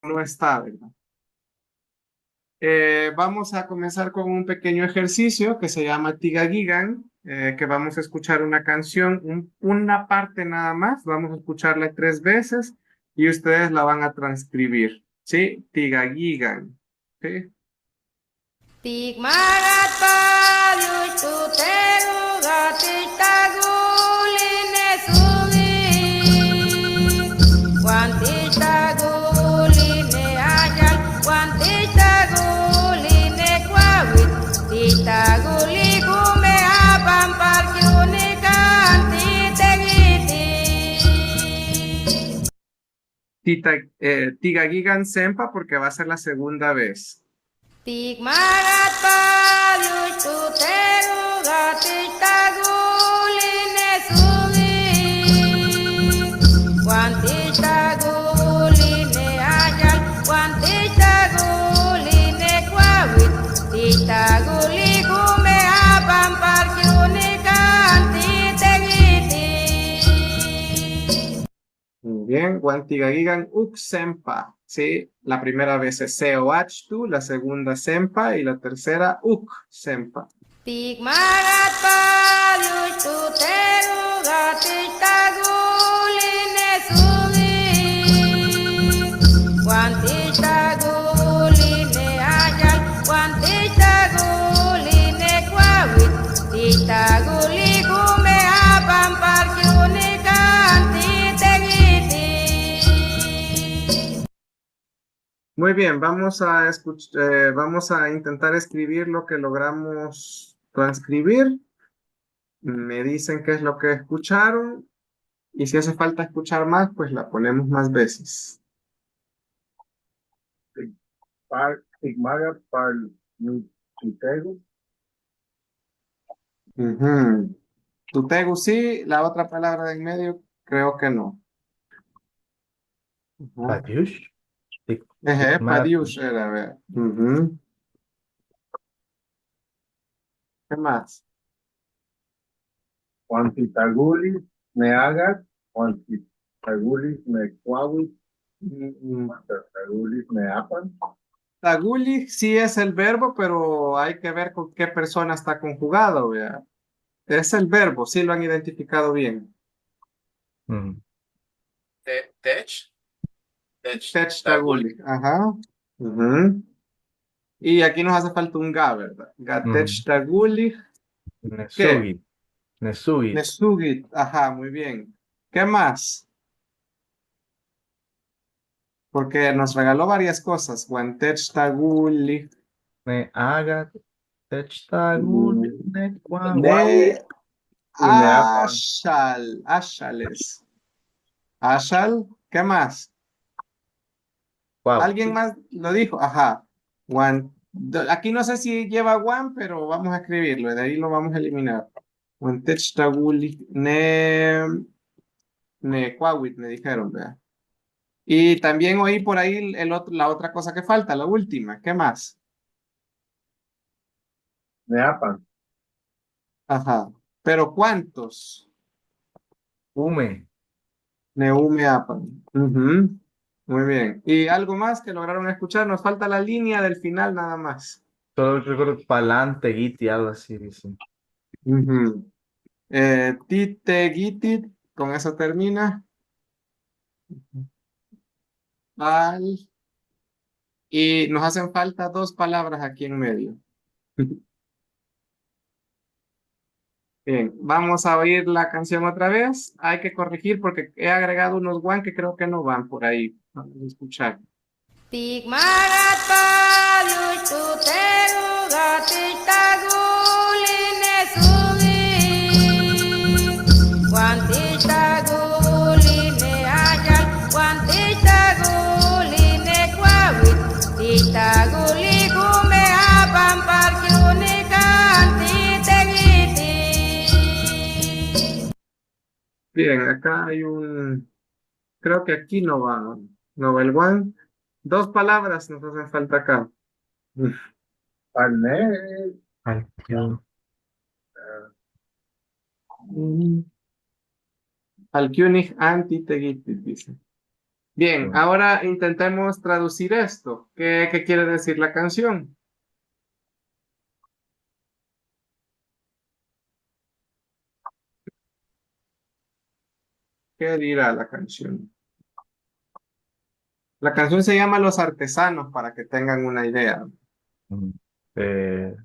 no está, ¿verdad? Vamos a comenzar con un pequeño ejercicio que se llama Tigagigan, que vamos a escuchar una canción, una parte nada más, vamos a escucharla 3 veces y ustedes la van a transcribir, ¿sí? Tigagigan, ¿sí? Tigmagat palyuj tuteruga titaguline sugi Wan titaguline ajal Wan titaguline kwawit Titaguli kume abam parkyunikan titegiti Tigagigan Sempa porque va a ser la segunda vez. Tigmagat palyuj tuteruga titaguline sugi Cuantita guline ajal, cuantita guline kwawit, tita guli kume abam parkyunikan titegiti. Muy bien, Guantigagigan Sempa, ¿sí? La primera vez es Seoachtu, la segunda Sempa y la tercera Sempa. Tigmagat palyuj tuteruga tita guline sugi Cuantita guline ajal, cuantita guline kwawit Tita guli kume abam parkyunikan titegiti Muy bien, vamos a intentar escribir lo que logramos transcribir. Me dicen qué es lo que escucharon y si hace falta escuchar más, pues la ponemos más veces. Tigmaga par Nutitegu. Ujú. Tutegu sí, la otra palabra de en medio creo que no. Ujú. Padiush. Padiush era, vea. Ujú. ¿Qué más? Quantitaguli me hagas. Quantitaguli me cuawi. Mm, Quantitaguli me apan. Taguli sí es el verbo, pero hay que ver con qué persona está conjugado, vea. Es el verbo, sí lo han identificado bien. Tech, Tech Taguli, ajá. Ujú. Y aquí nos hace falta un ga, ¿verdad? Gatech Taguli, ¿qué? Nesugi. Nesugi. Nesugit, ajá, muy bien. ¿Qué más? Porque nos regaló varias cosas. Guantech Taguli, Me haga. Techtaguli. Ne ne cuawi. Y me apan. Ashales. Ashal, ¿qué más? ¿Alguien Cuawi. más lo dijo? Ajá. Aquí no sé si lleva one, pero vamos a escribirlo. De ahí lo vamos a eliminar. Wantech Taguli, ne Kwawit, me dijeron, vea. Y también oí por ahí la otra cosa que falta, la última. ¿Qué más? Me apan. Ajá. ¿Pero cuántos? Ume. Neume Apan. Ujú. Muy bien. ¿Y algo más que lograron escuchar? Nos falta la línea del final nada más. Solo recuerdo palante, guiti, algo así, dice. Ujú. Tite, gitit, con eso termina. Al, y nos hacen falta dos palabras aquí en medio. Bien, vamos a oír la canción otra vez. Hay que corregir porque he agregado unos guan que creo que no van por ahí. Vamos a escuchar. Tigmagat palyuj tuteruga tita guline sugi Cuantita guline ajal, cuantita guline kwawit Tita guli kume abam parkyunikan titegiti Bien, acá hay un. Creo que aquí no va. No va el guan. Dos palabras nos hacen falta acá. Palne. Al König anti dice. Bien, ahora intentemos traducir esto. ¿Qué quiere decir la canción? ¿Qué dirá la canción? La canción se llama Los Artesanos, para que tengan una idea. Mm. Eh,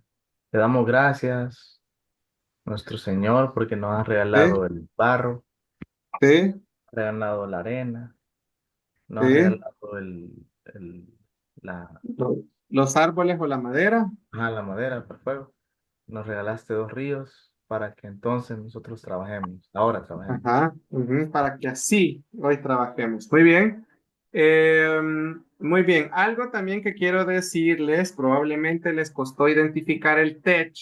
Te damos gracias, nuestro Señor, porque nos has ¿Sí? regalado el barro, ¿Sí? regalado la arena, nos has ¿Sí? regalado el, la, Lo- Los árboles o la madera. la madera para el fuego. Nos regalaste dos ríos para que entonces nosotros trabajemos, ahora trabajemos. Ajá, ujú, para que así hoy trabajemos. Muy bien. Muy bien. Algo también que quiero decirles, probablemente les costó identificar el tech,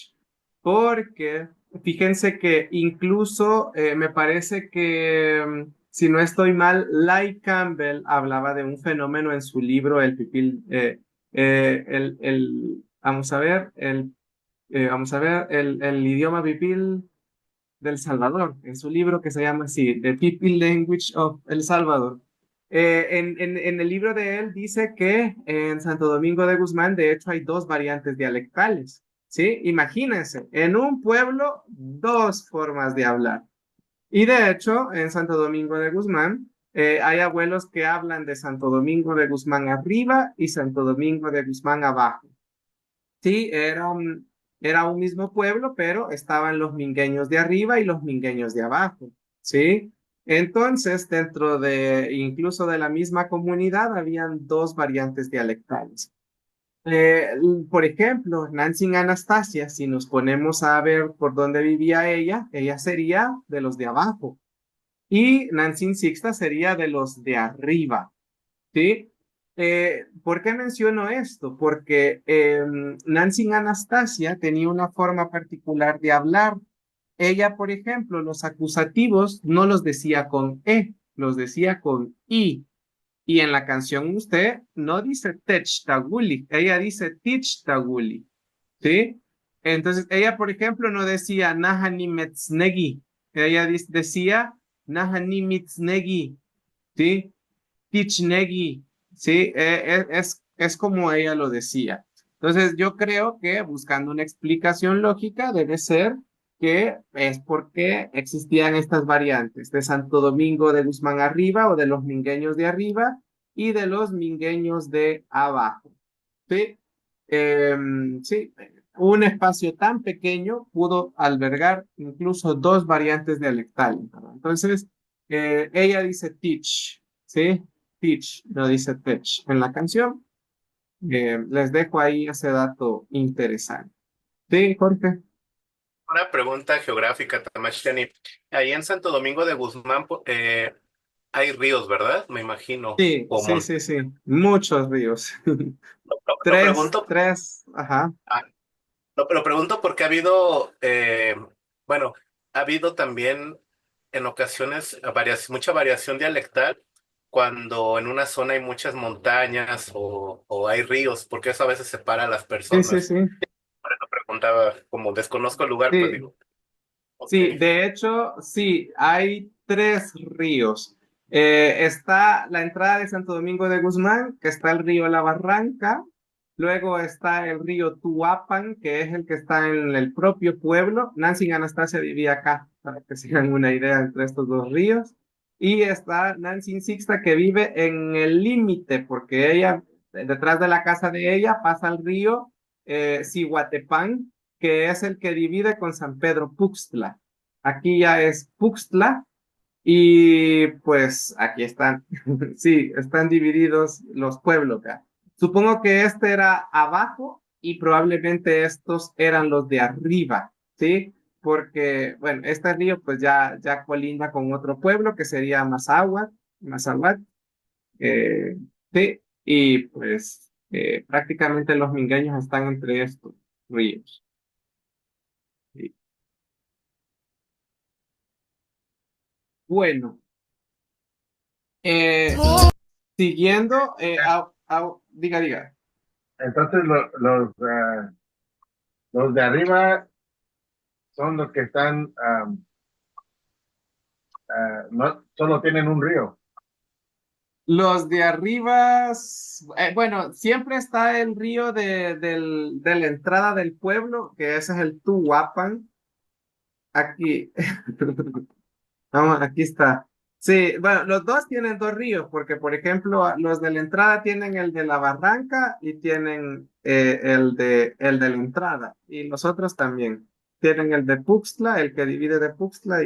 porque fíjense que incluso me parece que, si no estoy mal, Lai Campbell hablaba de un fenómeno en su libro, El Pipil, vamos a ver, el idioma pipil del Salvador, en su libro que se llama así, The People Language of El Salvador. En el libro de él dice que en Santo Domingo de Guzmán, de hecho, hay dos variantes dialectales, ¿sí? Imagínense, en un pueblo, dos formas de hablar. Y de hecho, en Santo Domingo de Guzmán, hay abuelos que hablan de Santo Domingo de Guzmán arriba y Santo Domingo de Guzmán abajo. Sí, era un mismo pueblo, pero estaban los mingueños de arriba y los mingueños de abajo, ¿sí? Entonces, dentro de incluso de la misma comunidad, habían dos variantes dialectales. Eh, por ejemplo, Nancy Anastasia, si nos ponemos a ver por dónde vivía ella, ella sería de los de abajo y Nancy Sixta sería de los de arriba. ¿Sí? ¿Por qué menciono esto? Porque Nancy Anastasia tenía una forma particular de hablar. Ella, por ejemplo, los acusativos no los decía con E, los decía con I. Y en la canción usted no dice Tech Taguli, ella dice Tich Taguli. ¿Sí? Entonces, ella, por ejemplo, no decía Nahani Metznegi, ella decía Nahani Mitznegi. ¿Sí? Tichnegi, ¿sí? Es como ella lo decía. Entonces, yo creo que buscando una explicación lógica debe ser que es porque existían estas variantes de Santo Domingo de Guzmán arriba o de los mingueños de arriba y de los mingueños de abajo. ¿Sí? Sí, un espacio tan pequeño pudo albergar incluso dos variantes dialectales, ¿no? Entonces, ella dice teach, ¿sí? Teach, no dice tech en la canción. Les dejo ahí ese dato interesante. Sí, Jorge. Una pregunta geográfica, Tamashtiani. Ahí en Santo Domingo de Guzmán hay ríos, ¿verdad? Me imagino. Sí, sí, sí, sí. Muchos ríos. Lo Tres, pregunto, tres, ajá. ah, lo pregunto porque ha habido, bueno, ha habido también en ocasiones mucha variación dialectal cuando en una zona hay muchas montañas o hay ríos, porque eso a veces separa a las Sí, sí, personas. sí. Por eso preguntaba, como desconozco el lugar, pues Sí, digo, ok. sí, de hecho, sí, hay tres ríos. Está la entrada de Santo Domingo de Guzmán, que está el río La Barranca. Luego está el río Tuapan, que es el que está en el propio pueblo. Nancy Anastasia vivía acá, para que se hagan una idea entre estos dos ríos. Y está Nancy Sixta, que vive en el límite, porque ella, detrás de la casa de ella, pasa el río Cihuatepán, que es el que divide con San Pedro Puxtla. Aquí ya es Puxtla y pues aquí están, sí, están divididos los pueblos ya. Supongo que este era abajo y probablemente estos eran los de arriba, ¿sí? Porque, bueno, este río pues ya colinda con otro pueblo que sería Mazahuat, eh, sí, y pues prácticamente los mingueños están entre estos ríos. Sí. Bueno, Mu- siguiendo, diga, diga. Entonces los de arriba son los que están, no, solo tienen un río. Los de arriba, bueno, siempre está el río de la entrada del pueblo, que ese es el Tuhuapan. Aquí, vamos, aquí está. Sí, bueno, los dos tienen dos ríos, porque por ejemplo, los de la entrada tienen el de la barranca y tienen el de la entrada. Y los otros también. Tienen el de Puxtla, el que divide de Puxtla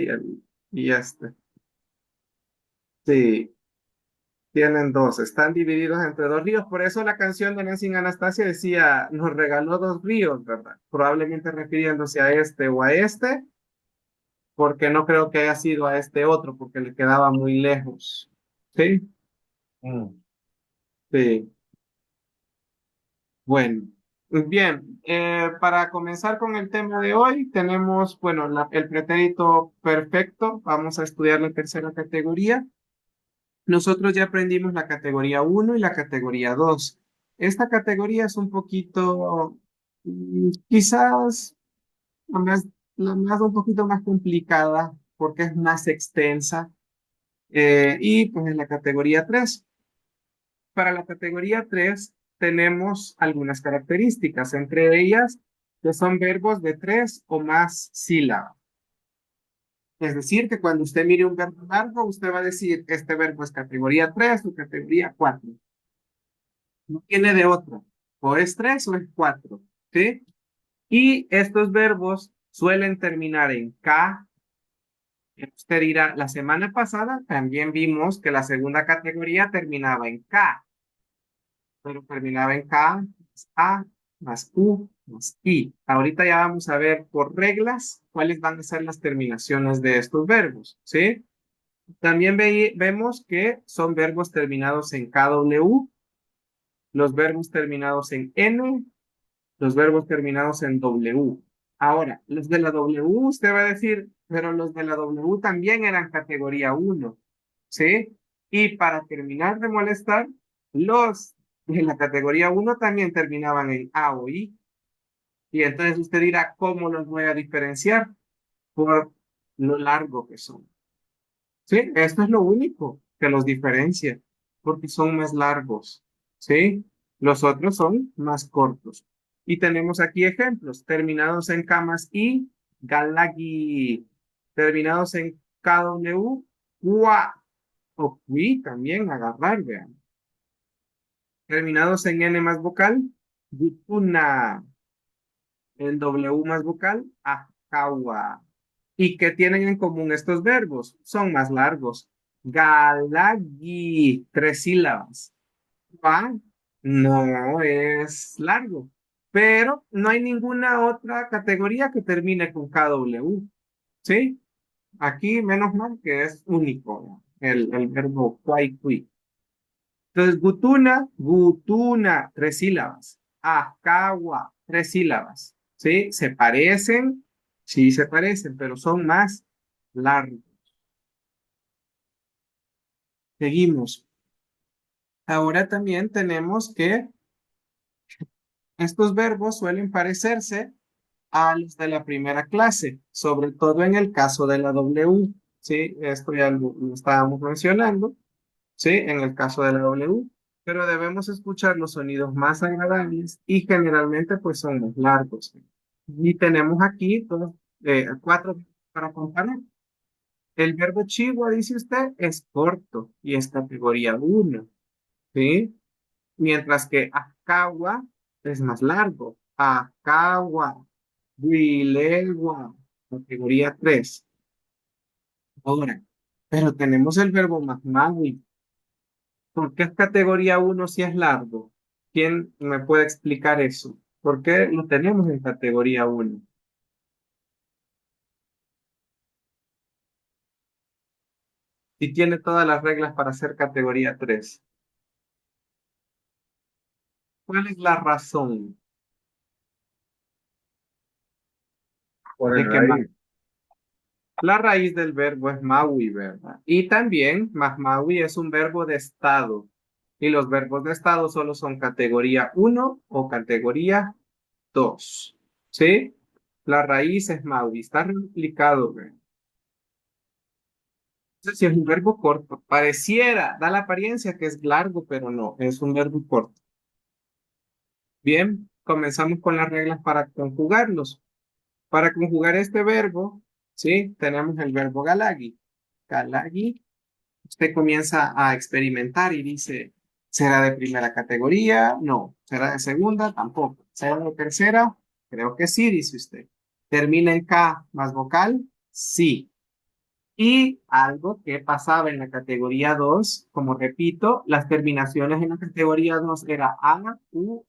y este. Sí. Tienen dos, están divididos entre dos ríos. Por eso la canción de Nancy Anastasia decía, nos regaló dos ríos, ¿verdad? Probablemente refiriéndose a este o a este, porque no creo que haya sido a este otro, porque le quedaba muy lejos. ¿Sí? Mm. Sí. Bueno. Bien, para comenzar con el tema de hoy, tenemos, bueno, el pretérito perfecto. Vamos a estudiar la tercera categoría. Nosotros ya aprendimos la categoría uno y la categoría 2. Esta categoría es un poquito, quizás la más un poquito más complicada porque es más extensa y pues en la categoría 3. Para la categoría 3 tenemos algunas características, entre ellas que son verbos de 3 o más sílabas. Es decir, que cuando usted mire un verbo largo, usted va a decir, este verbo es categoría 3 o categoría 4. No tiene de otra. O es 3 o es 4. ¿Sí? Y estos verbos suelen terminar en K. Usted dirá, la semana pasada también vimos que la segunda categoría terminaba en K, pero terminaba en K, más A, más U, más I. Ahorita ya vamos a ver por reglas cuáles van a ser las terminaciones de estos verbos. ¿Sí? También vemos que son verbos terminados en KW, los verbos terminados en N, los verbos terminados en W. Ahora, los de la W, usted va a decir, pero los de la W también eran categoría uno, ¿sí? Y para terminar de molestar, los de la categoría uno también terminaban en A o I. Y entonces usted dirá, ¿cómo los voy a diferenciar? Por lo largo que son. ¿Sí? Esto es lo único que los diferencia, porque son más largos, ¿sí? Los otros son más cortos. Y tenemos aquí ejemplos, terminados en camas y galagi, terminados en KW, cua, o qui también, agarrar, vean. Terminados en N más vocal, gutuna, en W más vocal, ajawa. ¿Y qué tienen en común estos verbos? Son más largos. Galagi, 3 sílabas. Pa, no es largo. Pero no hay ninguna otra categoría que termine con KW. ¿Sí? Aquí, menos mal que es único el verbo kwai, kui. Entonces, gutuna, gutuna, 3 sílabas. Acawa, 3 sílabas. ¿Sí? ¿Se parecen? Sí, se parecen, pero son más largos. Seguimos. Ahora también tenemos que estos verbos suelen parecerse a los de la primera clase, sobre todo en el caso de la W. ¿Sí? Esto ya lo estábamos mencionando. ¿Sí? En el caso de la W, pero debemos escuchar los sonidos más agradables y generalmente pues son los largos. Y tenemos aquí 4 para comparar. El verbo chihuahua, dice usted, es corto y es categoría uno, ¿sí? Mientras que acagua es más largo. Acagua, huilegua, categoría 3. Ahora, pero tenemos el verbo magmawi. ¿Por qué es categoría uno si es largo? ¿Quién me puede explicar eso? ¿Por qué lo tenemos en categoría uno? Y tiene todas las reglas para ser categoría 3. ¿Cuál es la razón Por el de que raíz. la raíz del verbo es maui, ¿verdad? Y también maui es un verbo de estado. Y los verbos de estado solo son categoría uno o categoría 2. ¿Sí? La raíz es maui. Está replicado, ¿verdad? Entonces, si es un verbo corto, pareciera, da la apariencia que es largo, pero no, es un verbo corto. Bien, comenzamos con las reglas para conjugarlos. Para conjugar este verbo, ¿sí? Tenemos el verbo galagi. Galagi, usted comienza a experimentar y dice, ¿será de primera categoría? No. ¿Será de segunda? Tampoco. ¿Será de tercera? Creo que sí, dice usted. ¿Termina en K más vocal? Sí. Y algo que pasaba en la categoría 2, como repito, las terminaciones en la categoría 2 era A, U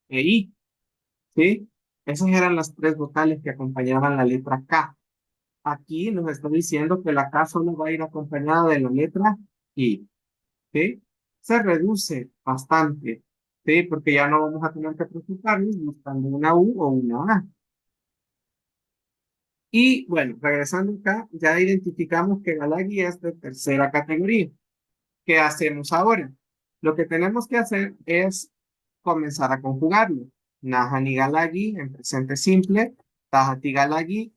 e I, ¿sí? Esas eran las tres vocales que acompañaban la letra K. Aquí nos está diciendo que la K solo va a ir acompañada de la letra I, ¿sí? Se reduce bastante, ¿sí? Porque ya no vamos a tener que preocuparnos buscando una U o una A. Y bueno, regresando acá, ya identificamos que Galagi es de tercera categoría. ¿Qué hacemos ahora? Lo que tenemos que hacer es comenzar a conjugarlo. Nahani Galagi en presente simple, Tahati Galagi,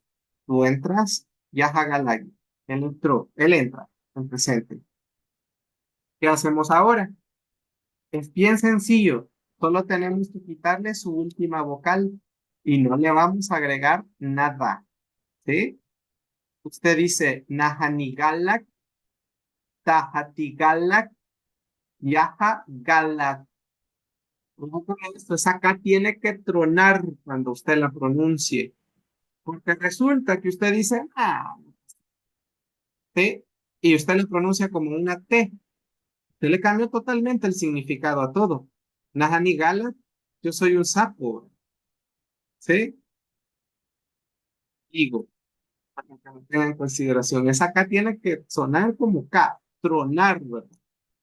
tú entras, Yaha Galagi. Él entró, él entra en presente. ¿Qué hacemos ahora? Es bien sencillo. Solo tenemos que quitarle su última vocal y no le vamos a agregar nada. ¿Sí? Usted dice Nahani Galak, Tahati Galak, Yaha Galak. Ojo con esto, esa K tiene que tronar cuando usted la pronuncie, porque resulta que usted dice, T, y usted la pronuncia como una T. Usted le cambió totalmente el significado a todo. Nahani Gala, yo soy un sapo, ¿sí? Digo, para que lo tengan en consideración, esa K tiene que sonar como K, tronar, ¿verdad?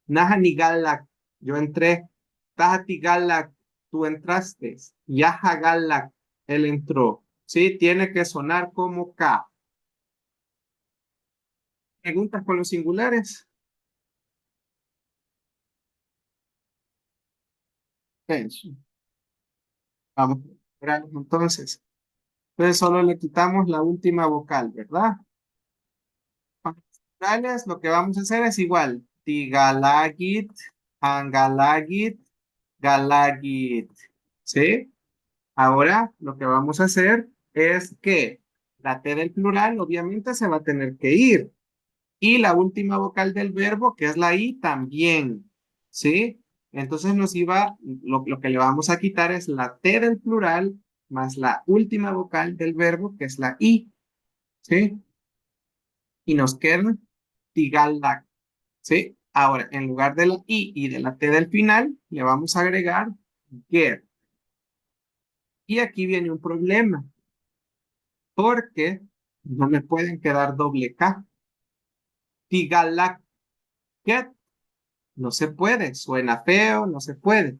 Nahani Gala, yo entré. Tahati Gala, tú entraste. Yaha Gala, él entró. Sí, tiene que sonar como K. Preguntas con los singulares. Eso. Vamos a ver entonces. Entonces solo le quitamos la última vocal, ¿verdad? Para los plurales, lo que vamos a hacer es igual. Tigalagit, angalagit, galagit. ¿Sí? Ahora lo que vamos a hacer es que la T del plural obviamente se va a tener que ir. Y la última vocal del verbo, que es la I, también. ¿Sí? Entonces lo que le vamos a quitar es la T del plural más la última vocal del verbo, que es la I. ¿Sí? Y nos queda Tigalak. ¿Sí? Ahora, en lugar de la I y de la T del final, le vamos a agregar get. Y aquí viene un problema, porque no me pueden quedar doble K. Tigalak get. No se puede, suena feo, no se puede.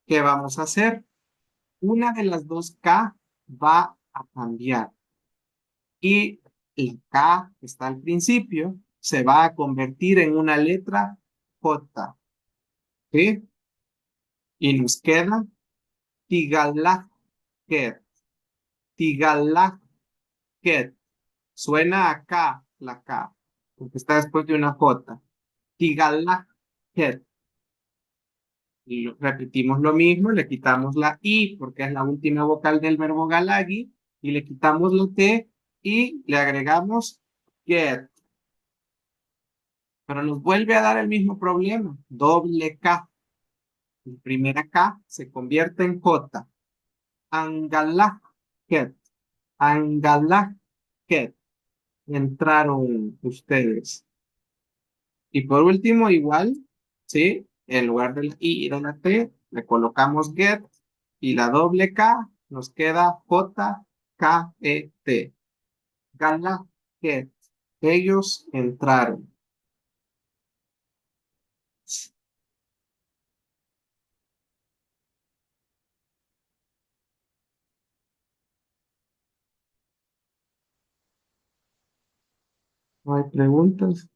¿Qué vamos a hacer? Una de las dos K va a cambiar y la K que está al principio se va a convertir en una letra J, ¿sí? Y nos queda Tigalaket, Tigalaket. Suena a K la K, porque está después de una J. Tigalaket. Y repetimos lo mismo, le quitamos la I porque es la última vocal del verbo galagi y le quitamos la T y le agregamos get. Pero nos vuelve a dar el mismo problema, doble K. La primera K se convierte en J. Angalaket, Angalaket. Entraron ustedes. Y por último, igual, ¿sí? En lugar de la I y de la T, le colocamos get y la doble K nos queda J-K-E-T. Gala, get. Ellos entraron. ¿No hay preguntas?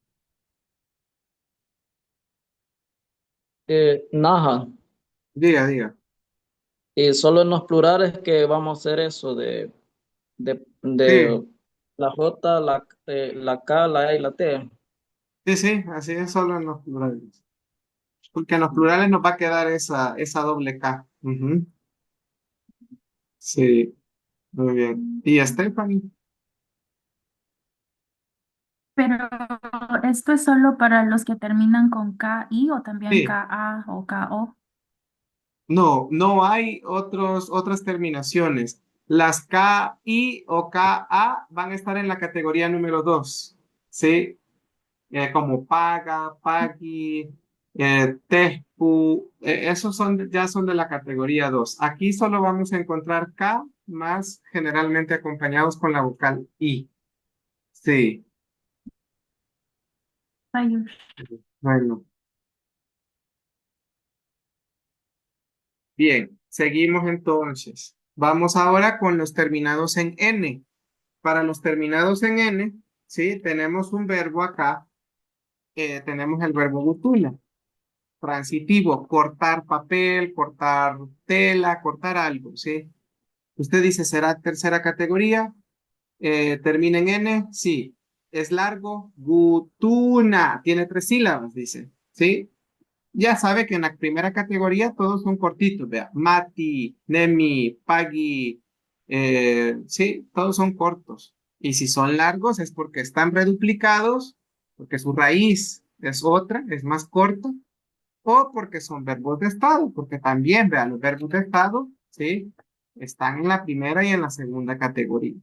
Naja, Diga, diga. y solo en los plurales que vamos a hacer eso de, Sí, La J, la K, la E y la T. Sí, sí, así es solo en los plurales. Porque en los plurales nos va a quedar esa doble K. Ujú. Sí, muy bien. ¿Y Stephanie? Pero esto es solo para los que terminan con KI o también Sí. KA o KO. No, no hay otras terminaciones. Las KI o KA van a estar en la categoría número 2, ¿sí? Como paga, pagui, tespu, esos ya son de la categoría 2. Aquí solo vamos a encontrar K más generalmente acompañados con la vocal I. Sí, Rayos. bueno, bien, seguimos entonces. Vamos ahora con los terminados en N. Para los terminados en N, ¿sí? Tenemos un verbo acá, tenemos el verbo butula, transitivo, cortar papel, cortar tela, cortar algo, ¿sí? Usted dice, ¿será tercera categoría? ¿Termina en N? Sí. ¿Es largo? Gutuna. Tiene 3 sílabas, dice, ¿sí? Ya sabe que en la primera categoría todos son cortitos, vea. Mati, Nemi, Pagui, sí, todos son cortos. Y si son largos es porque están reduplicados, porque su raíz es otra, es más corta, o porque son verbos de estado, porque también, vea, los verbos de estado, sí, están en la primera y en la segunda categoría.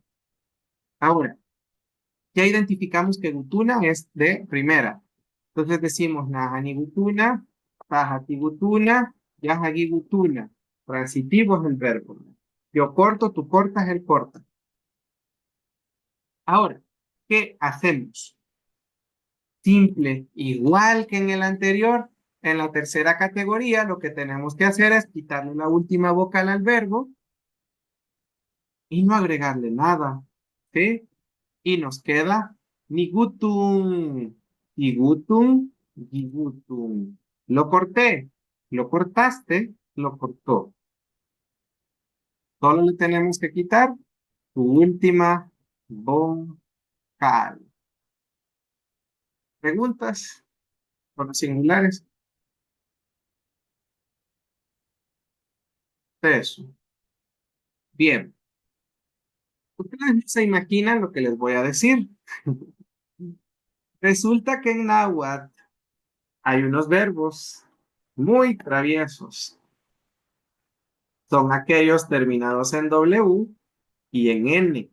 Ahora, ya identificamos que gutuna es de primera. Entonces decimos nahani gutuna, tahati gutuna, yahagi gutuna. Transitivo es el verbo. Yo corto, tú cortas, él corta. Ahora, ¿qué hacemos? Simple, igual que en el anterior, en la tercera categoría, lo que tenemos que hacer es quitarle la última vocal al verbo y no agregarle nada. ¿Sí? Y nos queda nigutum, igutum, gigutum. Lo corté, lo cortaste, lo cortó. Solo le tenemos que quitar tu última vocal. ¿Preguntas con los singulares? Eso. Bien. Ustedes no se imaginan lo que les voy a decir. Resulta que en náhuatl hay unos verbos muy traviesos. Son aquellos terminados en W y en N.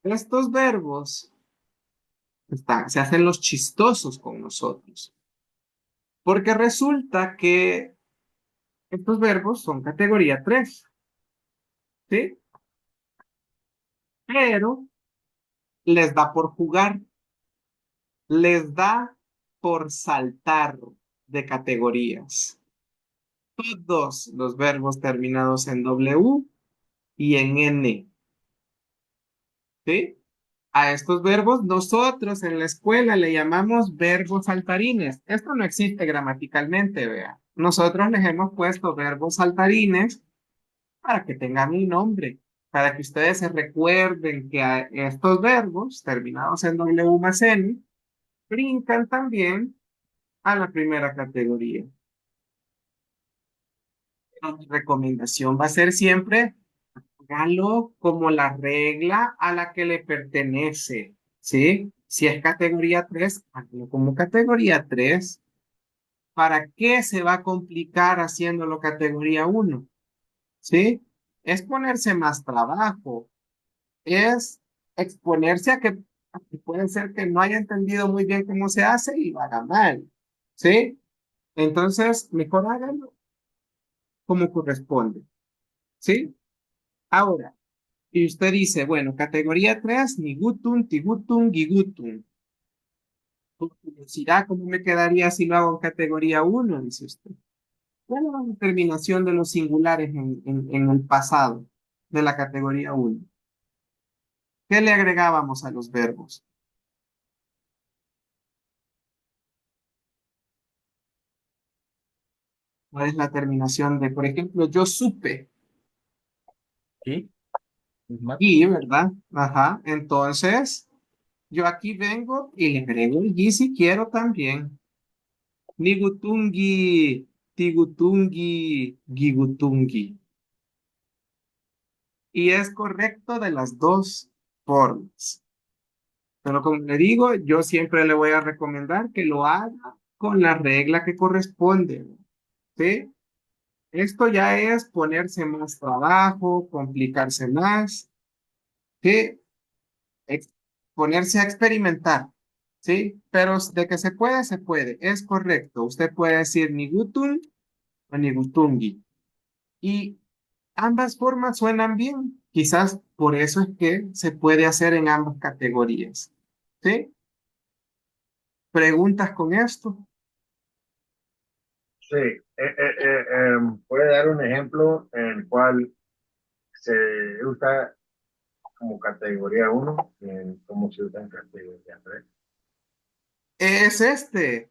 Estos verbos se hacen los chistosos con nosotros, porque resulta que estos verbos son categoría 3, ¿sí? Pero les da por jugar, les da por saltar de categorías. Todos los verbos terminados en W y en N, ¿sí? A estos verbos nosotros en la escuela le llamamos verbos saltarines. Esto no existe gramaticalmente, vea. Nosotros les hemos puesto verbos saltarines para que tengan un nombre, para que ustedes se recuerden que a estos verbos terminados en W más N brincan también a la primera categoría. Pero mi recomendación va a ser siempre hágalo como la regla a la que le pertenece, ¿sí? Si es categoría 3, hágalo como categoría 3. ¿Para qué se va a complicar haciéndolo categoría 1? ¿Sí? Es ponerse más trabajo, es exponerse a que puede ser que no haya entendido muy bien cómo se hace y lo haga mal, ¿sí? Entonces, mejor hágalo como corresponde, ¿sí? Ahora, y usted dice, bueno, categoría 3, nigutum, tigutum, gigutum. Por curiosidad, ¿cómo me quedaría si lo hago en categoría 1? Dice usted. ¿Cuál es la determinación de los singulares en el pasado de la categoría 1? ¿Qué le agregábamos a los verbos? ¿Cuál es la terminación de, por ejemplo, yo supe? ¿Y? Ismat. Gi, ¿verdad? Ajá. Entonces, yo aquí vengo y le agrego el gi si quiero también. Nigutungi, tigutungi, gigutungi. Y es correcto de las dos formas. Pero como le digo, yo siempre le voy a recomendar que lo haga con la regla que corresponde, ¿sí? Esto ya es ponerse más trabajo, complicarse más, ¿sí? Ex- Ponerse a experimentar, ¿sí? Pero de que se puede, se puede. Es correcto. Usted puede decir nigutun o nigutungi. Y ambas formas suenan bien. Quizás por eso es que se puede hacer en ambas categorías, ¿sí? ¿Preguntas con esto? Sí, puede dar un ejemplo en el cual se usa como categoría uno y en cómo se usa en categoría 3. Es este,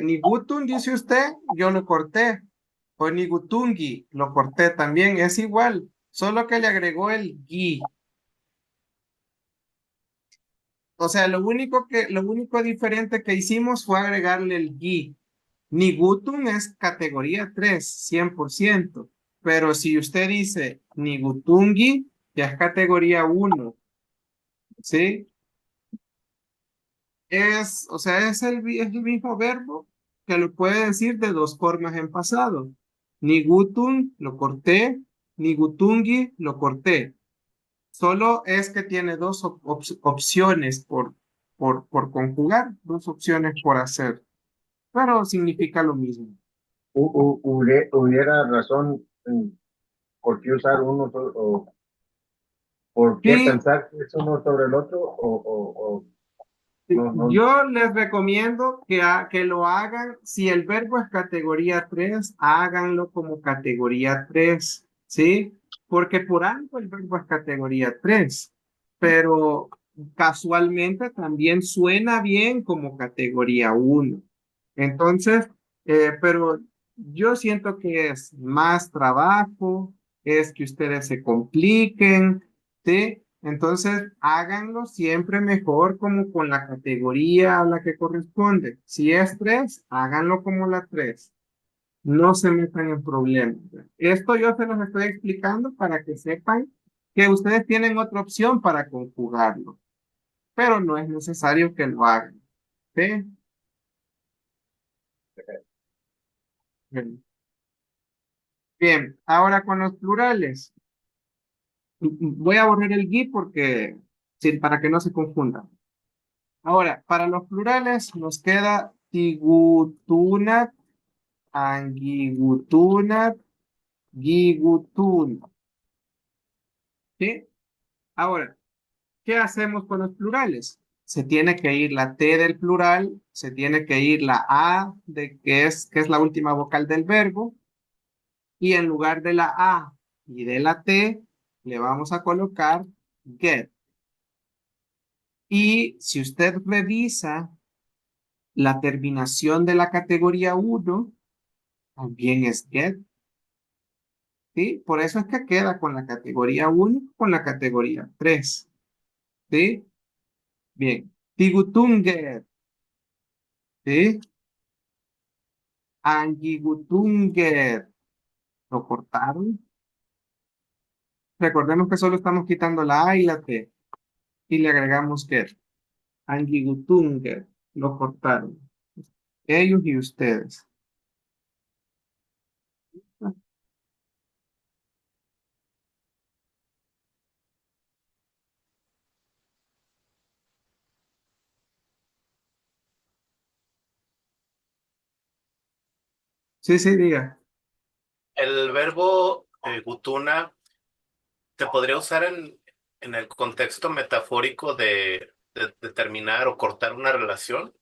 Nigutun, dice usted, yo lo corté. O Nigutungi, lo corté también, es igual, solo que le agregó el gi. O sea, lo único diferente que hicimos fue agregarle el gi. Nigutun es categoría 3, 100%. Pero si usted dice Nigutungi, ya es categoría 1, ¿sí? O sea, es el mismo verbo que lo puede decir de dos formas en pasado. Nigutun, lo corté. Nigutungi, lo corté. Solo es que tiene dos opciones por conjugar, dos opciones por hacer, pero significa lo mismo. Hubiera razón en por qué usar uno o por qué Sí, pensar que es uno sobre el otro o sí, no, no. yo les recomiendo que lo hagan, si el verbo es categoría 3, háganlo como categoría 3, ¿sí? Porque por algo el verbo es categoría 3, pero casualmente también suena bien como categoría 1. Entonces, pero yo siento que es más trabajo, es que ustedes se compliquen, ¿sí? Entonces, háganlo siempre mejor como con la categoría a la que corresponde. Si es 3, háganlo como la 3. No se metan en problemas. Esto yo se los estoy explicando para que sepan que ustedes tienen otra opción para conjugarlo, pero no es necesario que lo hagan. ¿Sí? Bien. Bien, ahora con los plurales. Voy a borrar el gui porque, sí, para que no se confundan. Ahora, para los plurales nos queda tigutunat, angigutunat, gigutunat. ¿Sí? Ahora, ¿qué hacemos con los plurales? Se tiene que ir la T del plural, se tiene que ir la A, que es la última vocal del verbo, y en lugar de la A y de la T, le vamos a colocar get. Y si usted revisa la terminación de la categoría 1, también es get. ¿Sí? Por eso es que queda con la categoría 1, con la categoría 3. ¿Sí? Bien. Tigutunger, ¿sí? Angigutunger. ¿Lo cortaron? Recordemos que solo estamos quitando la A y la T y le agregamos get. Angigutunger. Lo cortaron. Ellos y ustedes. Sí, sí, diga. El verbo gutuna se podría usar en el contexto metafórico de determinar o cortar una relación.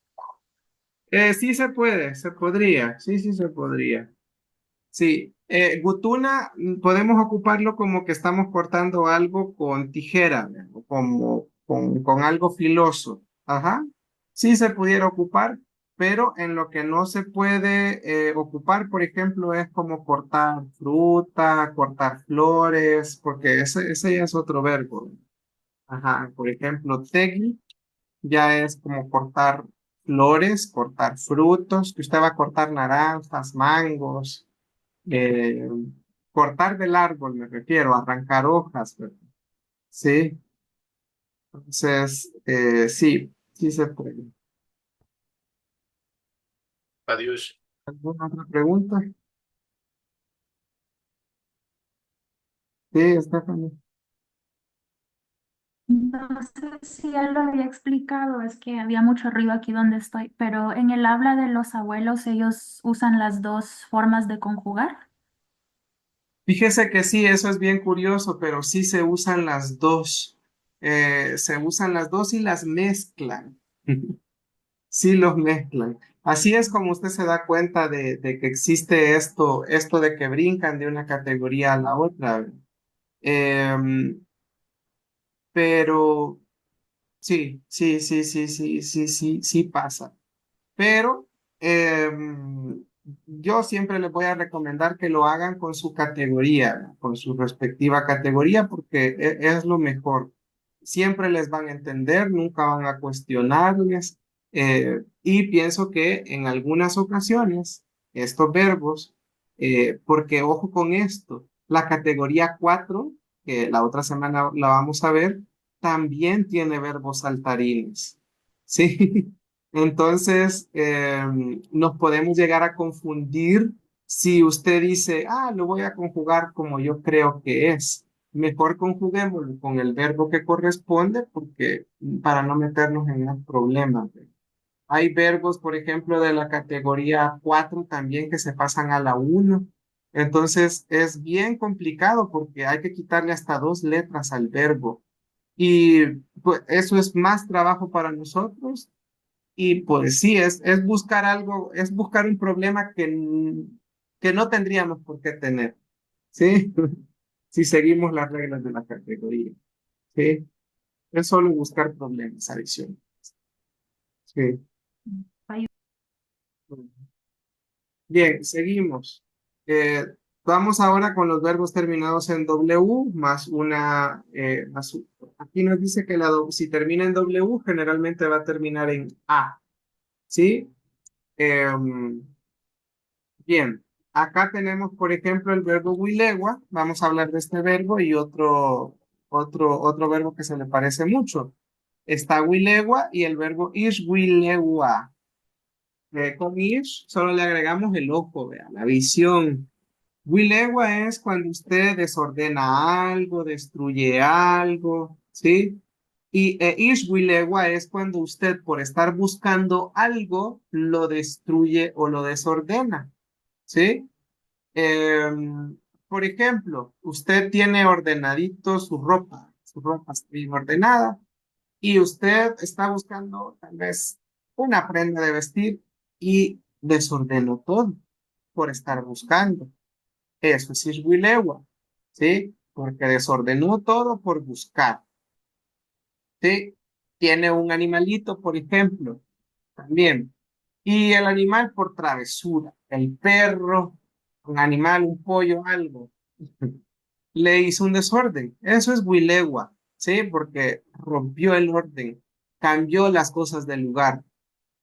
Sí se puede, se podría. Sí, sí se podría. Sí, gutuna podemos ocuparlo como que estamos cortando algo con tijera, ¿no? Como con algo filoso. Ajá. Sí se pudiera ocupar, pero en lo que no se puede ocupar, por ejemplo, es como cortar fruta, cortar flores, porque ese ya es otro verbo. Ajá, por ejemplo, tegui ya es como cortar flores, cortar frutos, que usted va a cortar naranjas, mangos, eh, cortar del árbol, me refiero, arrancar hojas, ¿verdad? Sí, entonces, sí, sí se puede. Adiós. ¿Alguna otra pregunta? Sí, Stephanie. No sé si él lo había explicado, es que había mucho ruido aquí donde estoy, pero en el habla de los abuelos, ellos usan las dos formas de conjugar. Fíjese que sí, eso es bien curioso, pero sí se usan las dos. Se usan las dos y las mezclan. Sí los mezclan. Así es como usted se da cuenta de que existe esto de que brincan de una categoría a la otra. Em, pero sí pasa. Pero yo siempre les voy a recomendar que lo hagan con su categoría, con su respectiva categoría, porque es lo mejor. Siempre les van a entender, nunca van a cuestionarles. Y pienso que en algunas ocasiones, estos verbos, porque ojo con esto, la categoría 4 que la otra semana la vamos a ver, también tiene verbos saltarines. ¿Sí? Entonces, nos podemos llegar a confundir si usted dice, lo voy a conjugar como yo creo que es. Mejor conjuguémoslo con el verbo que corresponde porque para no meternos en un problema. Hay verbos, por ejemplo, de la categoría 4 también que se pasan a la uno. Entonces, es bien complicado porque hay que quitarle hasta dos letras al verbo. Y pues eso es más trabajo para nosotros y pues sí, es buscar algo, es buscar un problema que no tendríamos por qué tener, ¿sí? Si seguimos las reglas de la categoría, ¿sí? Es solo buscar problemas, adición. Sí. Bien, seguimos. Vamos ahora con los verbos terminados en W más aquí nos dice que si termina en W, generalmente va a terminar en A, ¿sí? Em, Bien, acá tenemos, por ejemplo, el verbo huilegua. Vamos a hablar de este verbo y otro verbo que se le parece mucho. Está huilegua y el verbo ishwilegua. Con ish solo le agregamos el ojo, vea, la visión. Huilegua es cuando usted desordena algo, destruye algo, ¿sí? Y ishwilegua es cuando usted, por estar buscando algo, lo destruye o lo desordena, ¿sí? Por ejemplo, usted tiene ordenadito su ropa está bien ordenada y usted está buscando tal vez una prenda de vestir y desordenó todo por estar buscando. Eso sí es huilegua, ¿sí? Porque desordenó todo por buscar, ¿sí? Tiene un animalito, por ejemplo, también. Y el animal por travesura, el perro, un animal, un pollo, algo, le hizo un desorden. Eso es huilegua, ¿sí? Porque rompió el orden, cambió las cosas del lugar.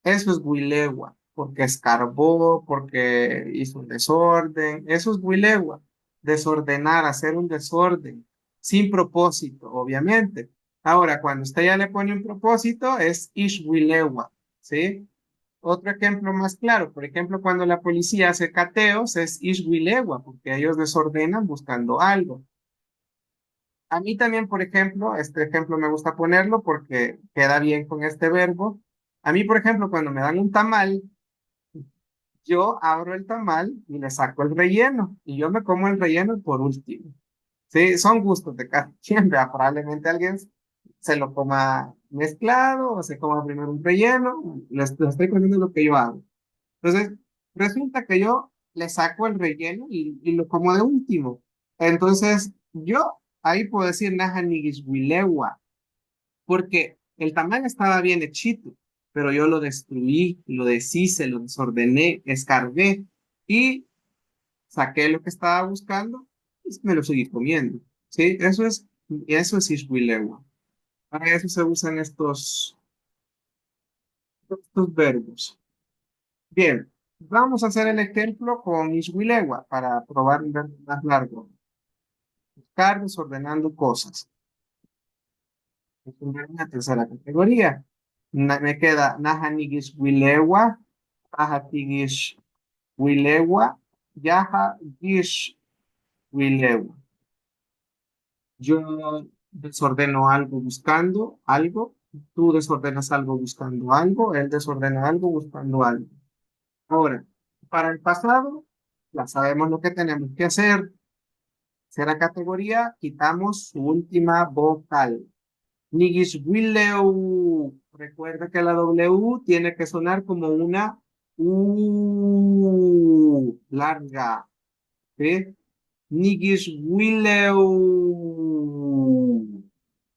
Eso es huilegua, porque escarbó, porque hizo un desorden. Eso es huilegua, desordenar, hacer un desorden, sin propósito, obviamente. Ahora, cuando usted ya le pone un propósito, es ishwilegua, ¿sí? Otro ejemplo más claro, por ejemplo, cuando la policía hace cateos, es ishwilegua, porque ellos desordenan buscando algo. A mí también, por ejemplo, este ejemplo me gusta ponerlo porque queda bien con este verbo. A mí, por ejemplo, cuando me dan un tamal, yo abro el tamal y le saco el relleno y yo me como el relleno por último. Sí, son gustos de cada quien, ¿verdad? Probablemente alguien se lo coma mezclado o se coma primero un relleno. Les estoy contando lo que yo hago. Entonces, resulta que yo le saco el relleno y lo como de último. Entonces, yo ahí puedo decir naja niguishuilewa, porque el tamal estaba bien hechito. pero yo lo destruí, lo deshice, lo desordené, escarbé y saqué lo que estaba buscando y me lo seguí comiendo. ¿Sí? Eso es Ishwilewa. Para eso se usan estos verbos. Bien, vamos a hacer el ejemplo con Ishwilewa para probar un verbo más largo. Buscar desordenando cosas. Es un verbo de tercera categoría. Me queda Nahanigish Wilewa, Ahatigish Wilewa, Yaha Gish Wilewa. Yo desordeno algo buscando algo, tú desordenas algo buscando algo, él desordena algo buscando algo. Ahora, para el pasado, ya sabemos lo que tenemos que hacer. Será categoría, quitamos su última vocal. Nigiswileu. Recuerda que la W tiene que sonar como una U larga. ¿Sí? Nigiswileu.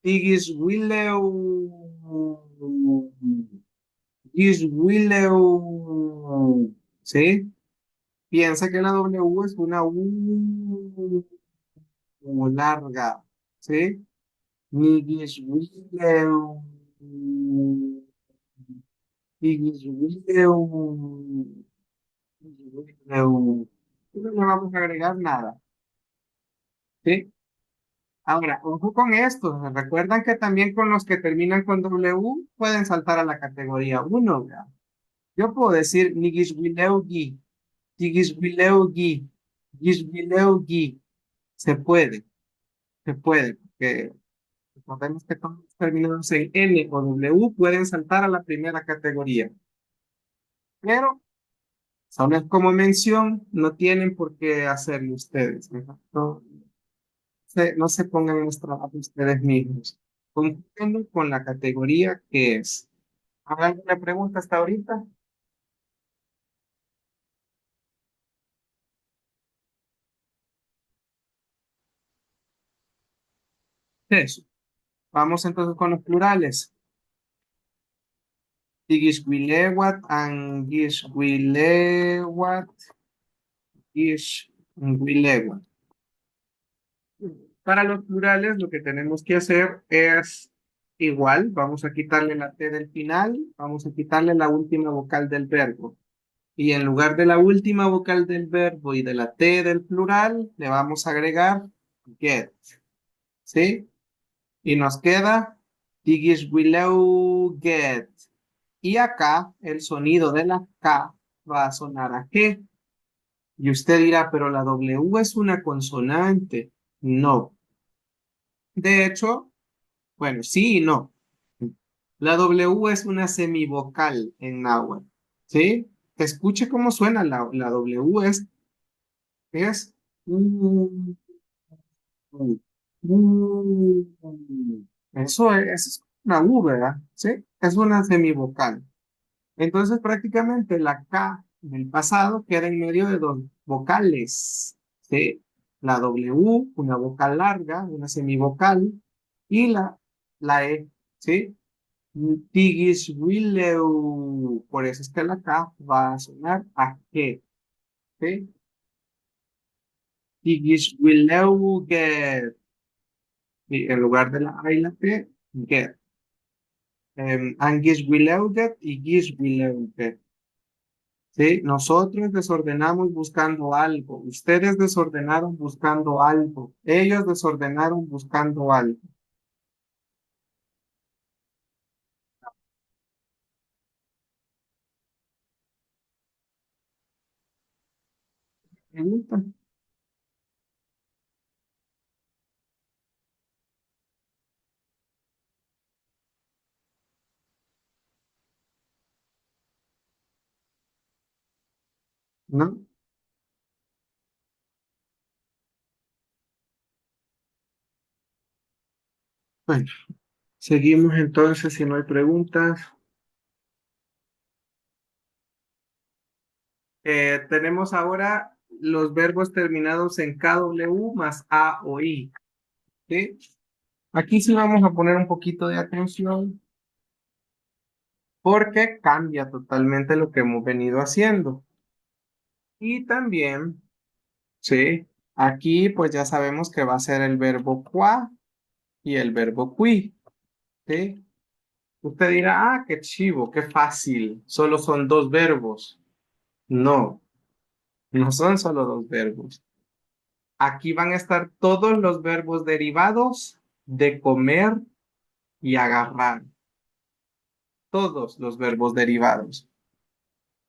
Nigiswileu. Nigiswileu. ¿Sí? Piensa que la W es una U larga. ¿Sí? Nigiswileu. Nigiswileu. Nigiswileu. No le vamos a agregar nada. ¿Sí? Ahora, ojo con esto. Recuerdan que también con los que terminan con W pueden saltar a la categoría 1. ¿Verdad? Yo puedo decir Nigiswileugi, Nigiswileugi, Nigiswileugi. Se puede, porque recordemos que todos los terminados en N o W pueden saltar a la primera categoría. Pero, solo es como mención, no tienen por qué hacerlo ustedes. No se pongan en los trabajos ustedes mismos. Concluyan con la categoría que es. ¿Hay alguna pregunta hasta ahorita? Eso. Vamos entonces con los plurales. Tigishwilewat, Angishwilewat, Ishwilewat. Para los plurales lo que tenemos que hacer es igual. Vamos a quitarle la T del final, vamos a quitarle la última vocal del verbo. Y en lugar de la última vocal del verbo y de la T del plural, le vamos a agregar get. ¿Sí? Y nos queda get. Y acá el sonido de la K va a sonar a G. Y usted dirá, pero la W es una consonante. No. De hecho, bueno, sí y no. La W es una semivocal en náhuatl. ¿Sí? Escuche cómo suena la W. Es eso es una U, ¿verdad? ¿Sí? Es una semivocal. Entonces, prácticamente la K del pasado queda en medio de dos vocales. ¿Sí? La W, una vocal larga, una semivocal, y la E. ¿Sí? Tigiswileu. Por eso es que la K va a sonar a G. ¿Sí? Tigiswileuget. Y en lugar de la A y la T, get. Angiswileuget y giswileuget. ¿Sí? Nosotros desordenamos buscando algo. Ustedes desordenaron buscando algo. Ellos desordenaron buscando algo. ¿Pregunta? ¿No? Bueno, seguimos entonces si no hay preguntas. Tenemos ahora los verbos terminados en KW más A o I. ¿Sí? Aquí sí vamos a poner un poquito de atención porque cambia totalmente lo que hemos venido haciendo. Y también, sí, aquí pues ya sabemos que va a ser el verbo qua y el verbo qui, ¿sí? Usted dirá, ah, qué chivo, qué fácil, solo son dos verbos. No, no son solo dos verbos. Aquí van a estar todos los verbos derivados de comer y agarrar. Todos los verbos derivados.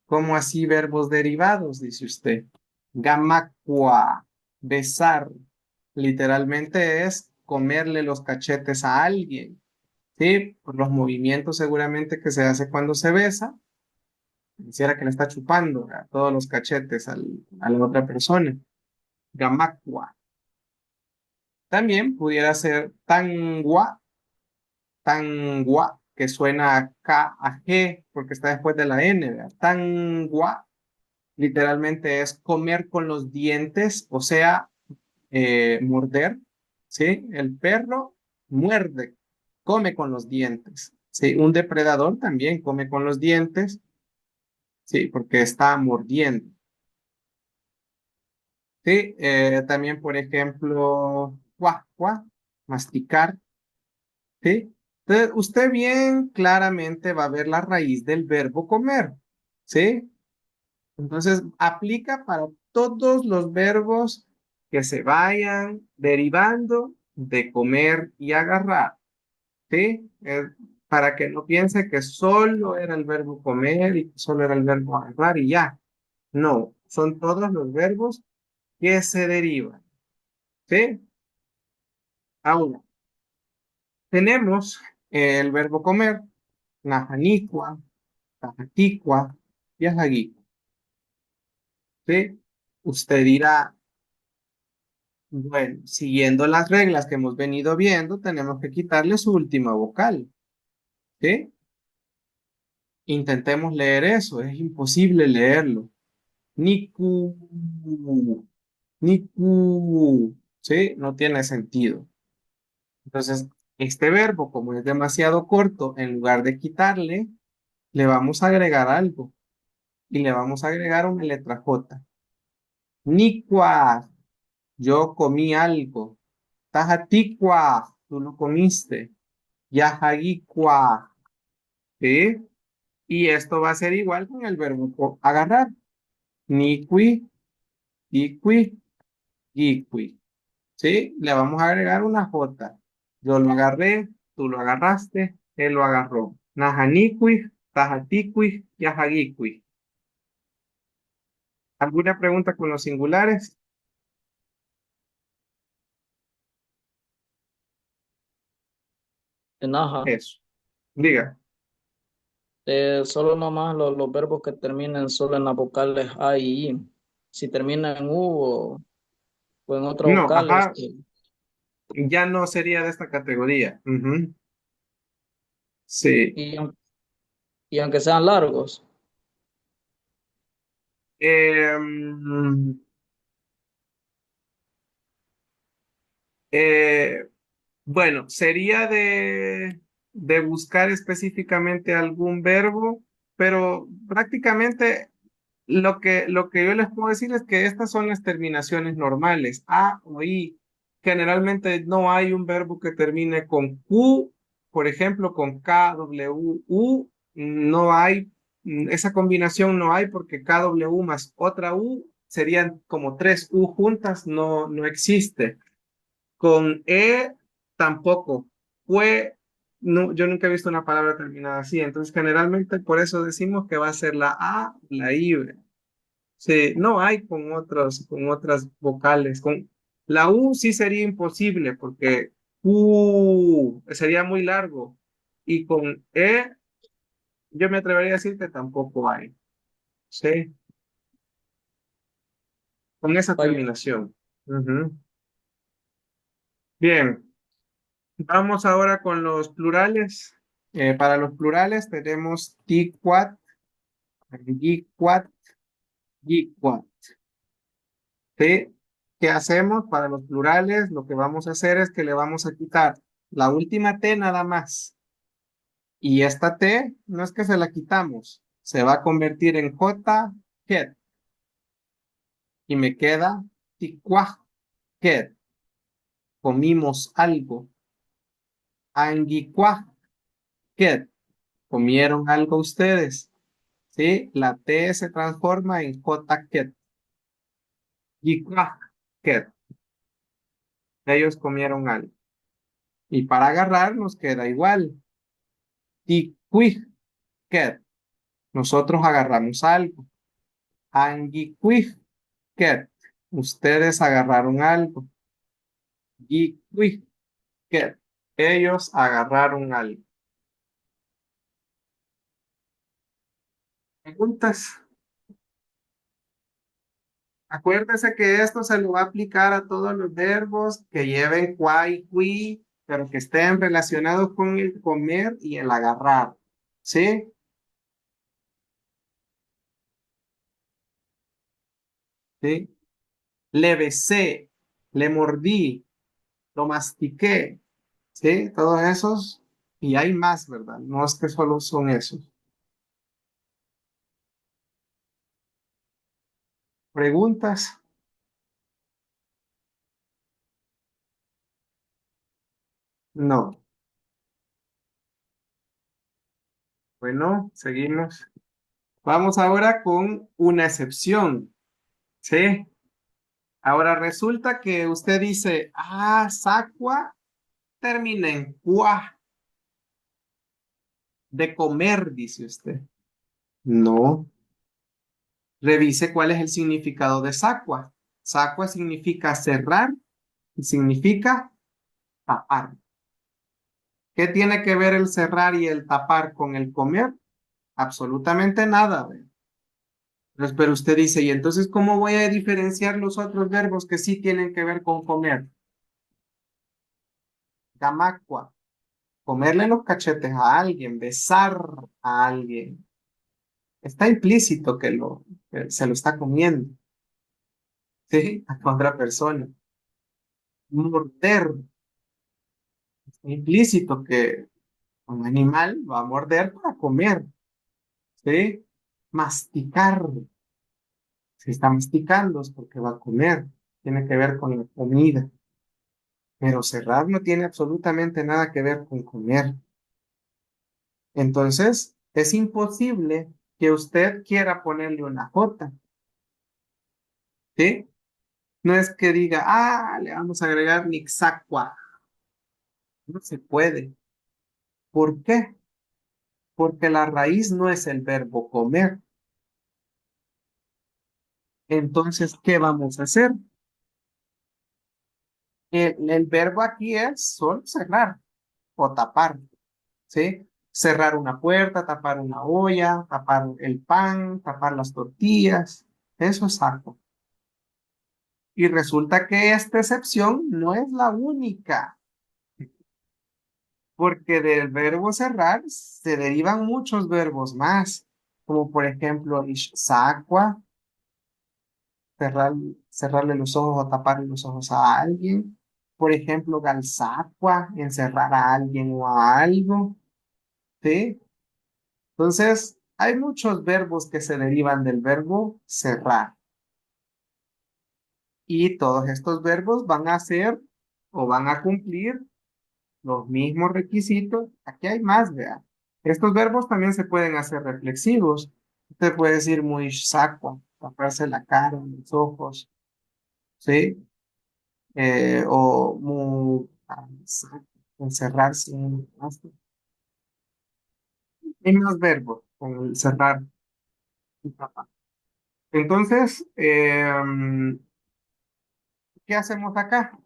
¿Cómo así verbos derivados? Dice usted. Gamacua, besar. Literalmente es comerle los cachetes a alguien. ¿Sí? Por los movimientos seguramente que se hace cuando se besa. Quisiera que le está chupando a todos los cachetes a la otra persona. Gamacua. También pudiera ser tangua, tangua, que suena a K, a G, porque está después de la N, ¿verdad? Tangua, literalmente es comer con los dientes, o sea, morder, ¿sí? El perro muerde, come con los dientes, ¿sí? Un depredador también come con los dientes, ¿sí? Porque está mordiendo, ¿sí? También, por ejemplo, cuá, masticar, ¿sí? Entonces, usted bien claramente va a ver la raíz del verbo comer, ¿sí? Entonces, aplica para todos los verbos que se vayan derivando de comer y agarrar, ¿sí? Para que no piense que solo era el verbo comer y que solo era el verbo agarrar y ya. No, son todos los verbos que se derivan, ¿sí? Ahora, tenemos el verbo comer, najanicua, tajaticua y ajaguicua, ¿sí? Usted dirá, bueno, siguiendo las reglas que hemos venido viendo, tenemos que quitarle su última vocal, ¿sí? Intentemos leer eso, es imposible leerlo. Niku, niku, ¿sí? No tiene sentido. Entonces, este verbo, como es demasiado corto, en lugar de quitarle, le vamos a agregar algo y le vamos a agregar una letra J. Nikua, yo comí algo. Tajaticua, tú lo comiste. Yajaguicua, ¿sí? Y esto va a ser igual con el verbo agarrar. Niqui, iqui, iqui, ¿sí? Le vamos a agregar una J. Yo lo agarré, tú lo agarraste, él lo agarró. Najaniqui, tajatiqui, yajaguicui. ¿Alguna pregunta con los singulares? Enaja. Eso. Diga. Solo nomás los verbos que terminen solo en las vocales A y I. Si termina en U o en otra No, vocal, ajá, ya no sería de esta categoría. Ujú. Sí. y, y aunque sean largos. Em, eh, bueno, sería de buscar específicamente algún verbo, pero prácticamente lo que yo les puedo decir es que estas son las terminaciones normales, A o I. Generalmente no hay un verbo que termine con Q, por ejemplo, con K, W, U, no hay, esa combinación no hay porque K, W más otra U serían como tres U juntas, no, no existe. Con E tampoco. Fue, no, yo nunca he visto una palabra terminada así. Entonces, generalmente por eso decimos que va a ser la A, la I. Sí, no hay con otras vocales. Con la U sí sería imposible porque U sería muy largo. Y con E, yo me atrevería a decir que tampoco hay. Sí, con esa Vaya, terminación. Ujú. Bien. Vamos ahora con los plurales. Para los plurales tenemos ticuat, guicuat, guicuat. ¿Sí? ¿Qué hacemos para los plurales? Lo que vamos a hacer es que le vamos a quitar la última T nada más. Y esta T no es que se la quitamos, se va a convertir en J, ket, y me queda ticuaj, ket, comimos algo. Anguicuaj, ket, comieron algo ustedes. ¿Sí? La T se transforma en J, ket. Yicuaj, ket, ellos comieron algo. Y para agarrar nos queda igual. Ticuij, ket, nosotros agarramos algo. Anguicuij, ket, ustedes agarraron algo. Yicuij, ket, ellos agarraron algo. ¿Preguntas? Acuérdese que esto se lo va a aplicar a todos los verbos que lleven qua y qui, pero que estén relacionados con el comer y el agarrar. ¿Sí? ¿Sí? Le besé, le mordí, lo mastiqué. ¿Sí? Todos esos. Y hay más, ¿verdad? No es que solo son esos. ¿Preguntas? No. Bueno, seguimos. Vamos ahora con una excepción. ¿Sí? Ahora resulta que usted dice, sacua termina en cua, de comer, dice usted. No. Revise cuál es el significado de sacua. Sacua significa cerrar y significa tapar. ¿Qué tiene que ver el cerrar y el tapar con el comer? Absolutamente nada. ¿Ve? Pero usted dice, ¿y entonces cómo voy a diferenciar los otros verbos que sí tienen que ver con comer? Gamacua, comerle los cachetes a alguien, besar a alguien. Está implícito que se lo está comiendo, ¿sí? A otra persona. Morder, está implícito que un animal va a morder para comer, ¿sí? Masticar, si está masticando es porque va a comer, tiene que ver con la comida, pero cerrar no tiene absolutamente nada que ver con comer. Entonces, es imposible que usted quiera ponerle una J, ¿sí? No es que diga, le vamos a agregar Nixacua. No se puede. ¿Por qué? Porque la raíz no es el verbo comer. Entonces, ¿qué vamos a hacer? El verbo aquí es solo cerrar o tapar, ¿sí? Cerrar una puerta, tapar una olla, tapar el pan, tapar las tortillas. Eso es algo. Y resulta que esta excepción no es la única, porque del verbo cerrar se derivan muchos verbos más, como por ejemplo, ishsaqua, cerrar, cerrarle los ojos o taparle los ojos a alguien. Por ejemplo, galsaqua, encerrar a alguien o a algo, ¿sí? Entonces, hay muchos verbos que se derivan del verbo cerrar. Y todos estos verbos van a ser o van a cumplir los mismos requisitos. Aquí hay más, vea. Estos verbos también se pueden hacer reflexivos. Usted puede decir muy sacua, taparse la cara, los ojos, ¿sí? O muy encerrarse en un espacio. Hay más verbos con el cerrar y tapar. Entonces, ¿qué hacemos acá?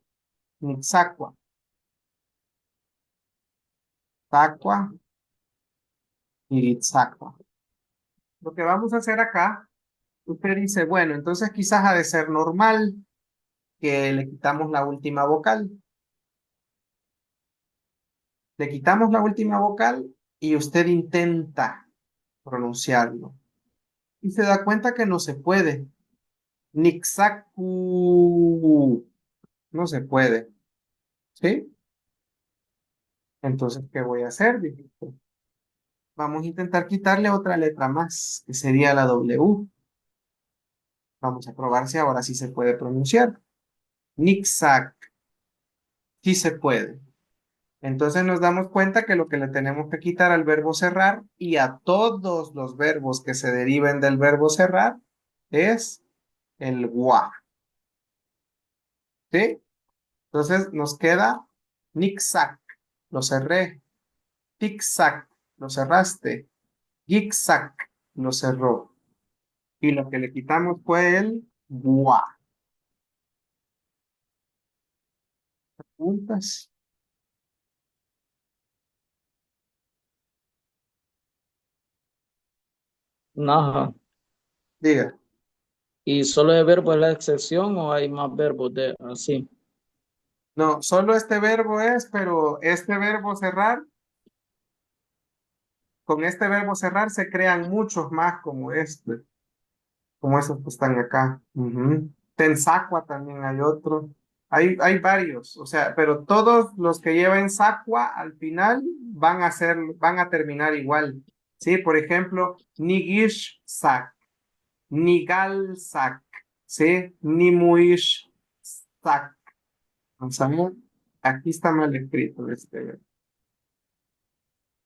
Sacua, sacua y sacua. Lo que vamos a hacer acá, usted dice, bueno, entonces quizás ha de ser normal que le quitamos la última vocal. Le quitamos la última vocal y usted intenta pronunciarlo. Y se da cuenta que no se puede. Nixacu. No se puede. ¿Sí? Entonces, ¿qué voy a hacer? Dijiste. vamos a intentar quitarle otra letra más, que sería la W. Vamos a probar si ahora sí se puede pronunciar. Nixac, sí se puede. Entonces nos damos cuenta que lo que le tenemos que quitar al verbo cerrar y a todos los verbos que se deriven del verbo cerrar es el gua. ¿Sí? Entonces nos queda nixac, lo cerré. Tic-sac, lo cerraste. Gic-sac, lo cerró. Y lo que le quitamos fue el gua. ¿Preguntas? Ajá. Diga. ¿Y solo el verbo es la excepción o hay más verbos de así? No, solo este verbo es, pero este verbo cerrar, con este verbo cerrar se crean muchos más como este, como esos que están acá. Tensacua también hay otro. Hay varios, o sea, pero todos los que lleven sacua al final van a terminar igual. Sí, por ejemplo, nigish sac, nigal sac, sí, nimuish sac. Vamos a ver, aquí está mal escrito este.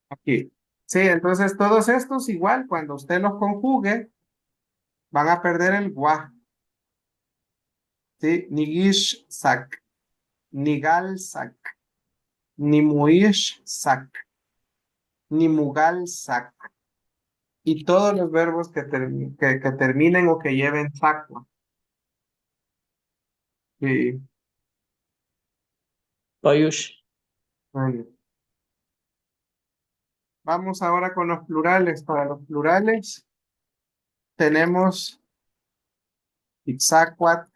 Aquí. Sí, entonces todos estos igual, cuando usted los conjugue, van a perder el gua. ¿Sí? Nigish sak, nigal sak, nimuish sak, nimugal sak. Y todos los verbos que terminen o que lleven sakwa. Sí, Payush. bueno. Vamos ahora con los plurales. Para los plurales tenemos itzacuat,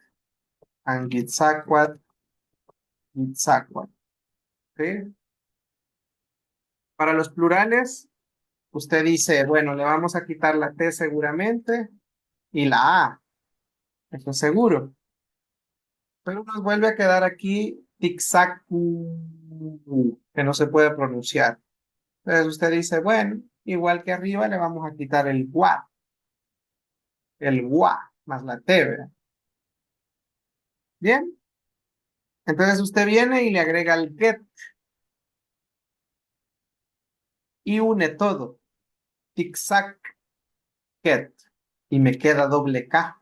angitzacuat, itzacuat. ¿Sí? Para los plurales, usted dice, bueno, le vamos a quitar la T seguramente y la A, eso es seguro. Pero nos vuelve a quedar aquí Tixacu, que no se puede pronunciar. Entonces usted dice, bueno, igual que arriba le vamos a quitar el gua, más la T, ¿verdad? Bien, entonces usted viene y le agrega el get y une todo. Tixac get. Y me queda doble K.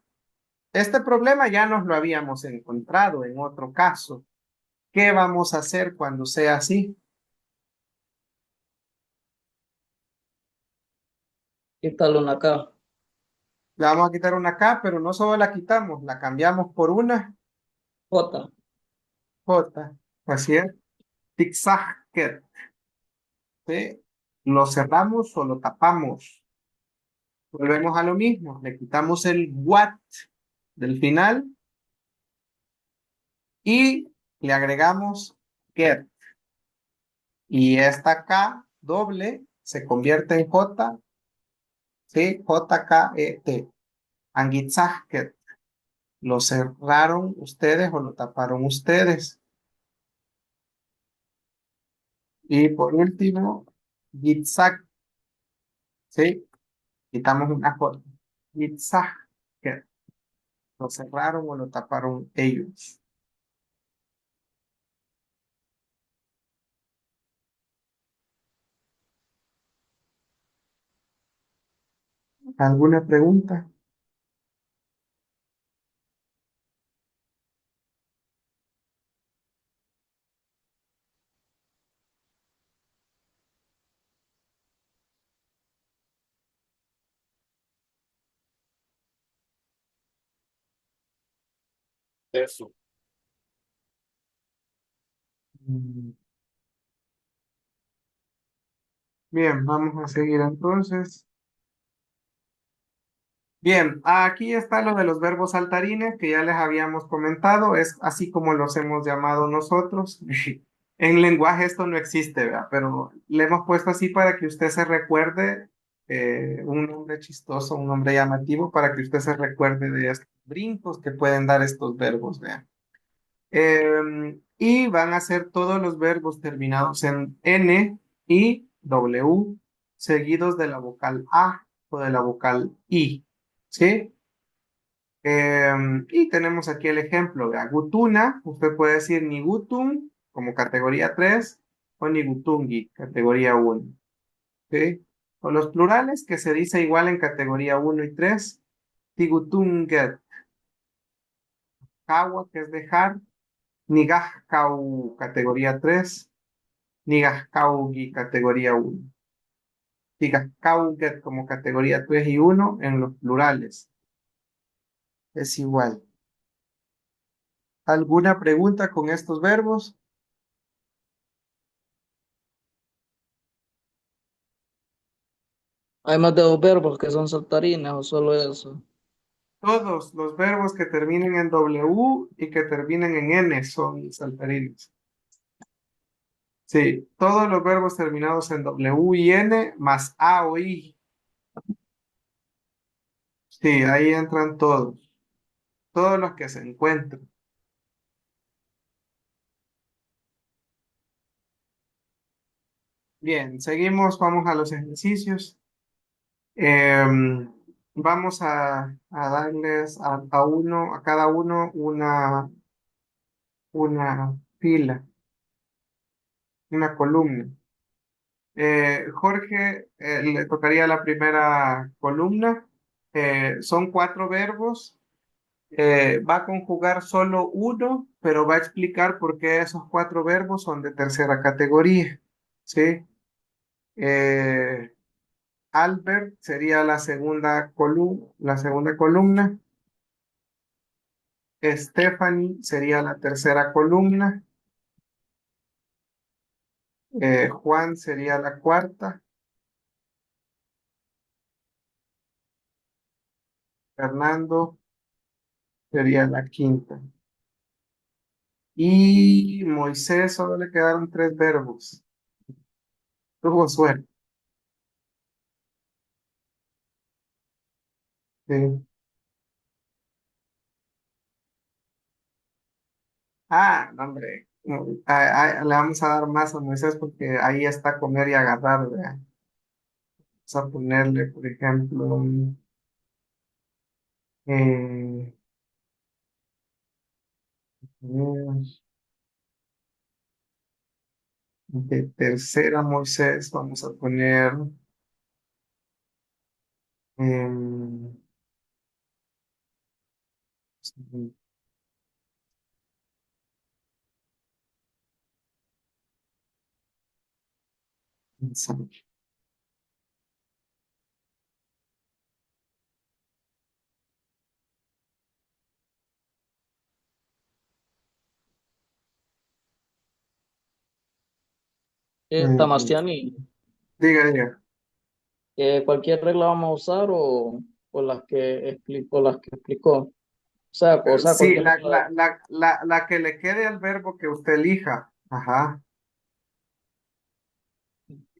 Este problema ya nos lo habíamos encontrado en otro caso. ¿Qué vamos a hacer cuando sea así? Quítalo una acá. Le vamos a quitar una K, pero no solo la quitamos, la cambiamos por una J. J. Así es. Zigzag. ¿Sí? Lo cerramos o lo tapamos. Volvemos a lo mismo. Le quitamos el what del final y le agregamos get. Y esta K doble se convierte en J, ¿sí? J-K-E-T. Angitzahket. ¿Lo cerraron ustedes o lo taparon ustedes? Y por último, Gitzak, ¿sí? Quitamos una J. Gitzahket. ¿Lo cerraron o lo taparon ellos? ¿Alguna pregunta? Eso. Mm, Bien, vamos a seguir entonces. Bien, aquí está lo de los verbos saltarines que ya les habíamos comentado, es así como los hemos llamado nosotros. En lenguaje esto no existe, ¿verdad? Pero le hemos puesto así para que usted se recuerde un nombre chistoso, un nombre llamativo, para que usted se recuerde de estos brincos que pueden dar estos verbos, ¿vean? Y van a ser todos los verbos terminados en N y W seguidos de la vocal A o de la vocal I, ¿sí? Y tenemos aquí el ejemplo de Gutuna. Usted puede decir Nigutun como categoría 3 o Nigutungi, categoría 1. ¿Sí? O los plurales que se dice igual en categoría 1 y 3. Tigutunget, Kawa, que es dejar. Nigajkau, categoría 3. Nigajkaugi, categoría 1. Tigajkauget como categoría 3 y 1 en los plurales. Es igual. ¿Alguna pregunta con estos verbos? Hay más de dos verbos que son saltarines o solo eso. Todos los verbos que terminen en W y que terminen en N son saltarines. Sí, todos los verbos terminados en W y N más A o I. Sí, ahí entran todos. Todos los que se encuentran. Bien, seguimos, vamos a los ejercicios. Em, vamos a darles a cada uno una fila, una columna. Jorge, le tocaría la primera columna. Son 4 verbos. Va a conjugar solo uno, pero va a explicar por qué esos 4 verbos son de tercera categoría. ¿Sí? Eh, Albert sería la segunda columna. Stephanie sería la tercera columna. Juan sería la cuarta. Fernando sería la quinta. Y Moisés solo le quedaron 3 verbos. Tuvo suerte. Sí. No, hombre. No, le vamos a dar más a Moisés porque ahí está comer y agarrar, ¿verdad? Vamos a ponerle, por ejemplo, eh, de tercera Moisés, vamos a poner em, eh, Tamastiani, diga. ¿cualquier regla vamos a usar o las que explicó? O sea, Sí, cualquier regla. la que le quede al verbo que usted elija. Ajá.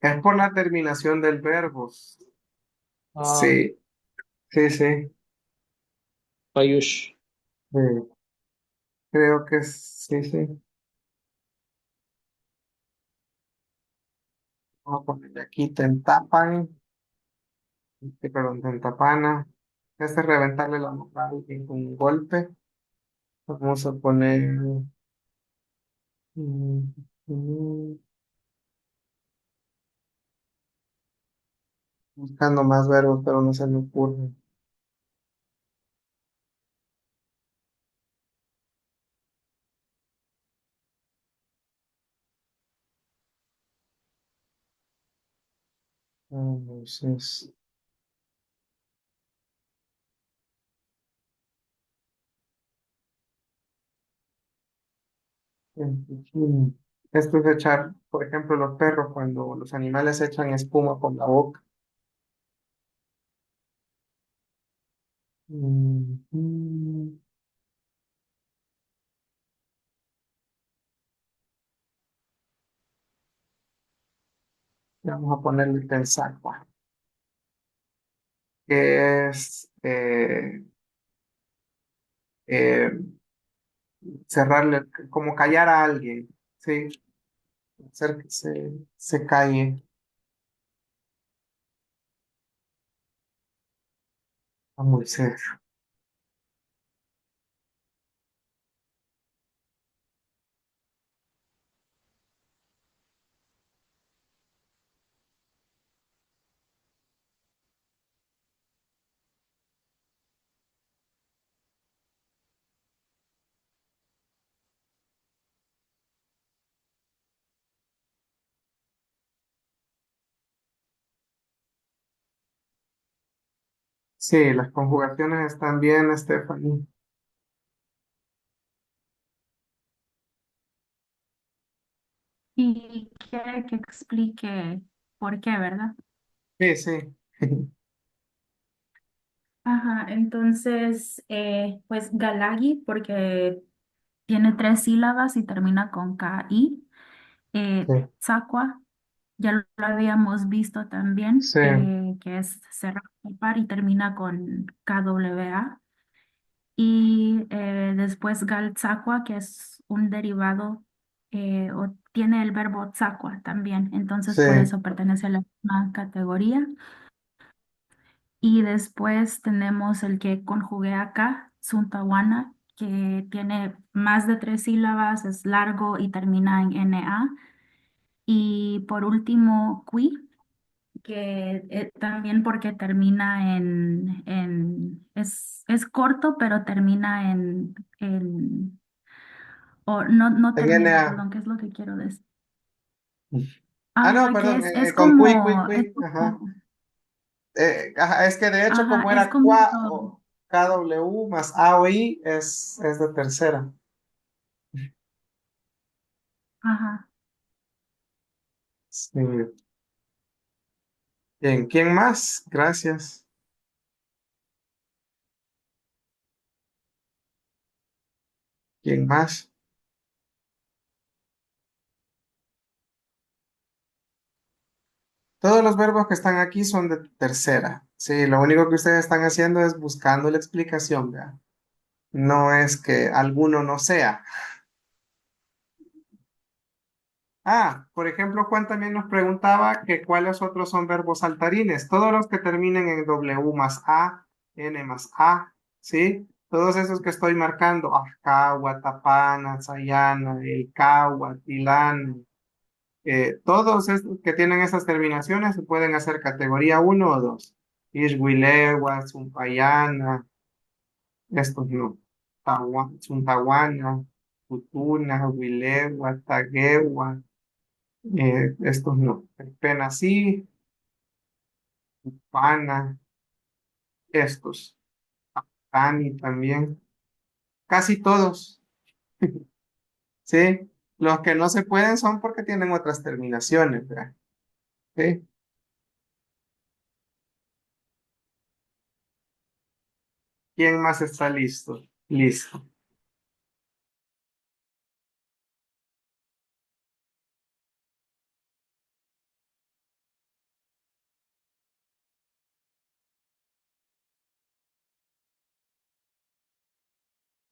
Es por la terminación del verbo. Ah, Sí, sí, sí. Payush. Sí, creo que sí, sí. Vamos a ponerle aquí tentapan, perdón, tentapana. Este es reventarle la boca a alguien con un golpe. Vamos a poner mm, mm, buscando más verbos, pero no se me ocurre. Entonces, mm, esto es echar, por ejemplo, los perros cuando los animales echan espuma con la boca. Mm. Vamos a ponerle pensar, que es eh, cerrarle, como callar a alguien, ¿sí? Hacer que se calle. Muy serio. Sí, las conjugaciones están bien, Stephanie. Y quiere que explique por qué, ¿verdad? Sí, sí. Ajá, entonces, pues Galagi, porque tiene tres sílabas y termina con K-I. Sí, Tzaqua, ya lo habíamos visto también, sí, que es cerrar el par y termina con KWA. Y después Galtzaqua, que es un derivado, o tiene el verbo tzaqua también, entonces sí. por eso pertenece a la misma categoría. Y después tenemos el que conjugué acá, Suntawana, que tiene más de tres sílabas, es largo y termina en NA. Y por último, Qui, que también porque termina es corto, pero termina o no En termina, NA. perdón, ¿qué es lo que quiero decir? Ah, no, Ajá, que perdón, es con cui, cui, como, es cui. Ajá. como, Ajá, es que de hecho, ajá, como es era como, qua o KW más A o I, es de tercera. ajá. Sí. Bien, ¿quién más? Gracias. ¿Quién más? Todos los verbos que están aquí son de tercera. Sí, lo único que ustedes están haciendo es buscando la explicación, ¿verdad? No es que alguno no sea. Ah, por ejemplo, Juan también nos preguntaba que cuáles otros son verbos saltarines. Todos los que terminen en W más A, N más A, ¿sí? Todos esos que estoy marcando, Ajkawa, Tapana, Sayana, Ilkawa, Tilana, todos estos que tienen esas terminaciones se pueden hacer categoría uno o 2. Ishwilewa, Zumpayana, estos no. Zuntawana, Utuna, Wilewa, Tagewa, estos no. Pena sí, Pana, estos. Tani también. Casi todos, ¿sí? Los que no se pueden son porque tienen otras terminaciones, ¿verdad? ¿Sí? ¿Quién más está listo? Listo.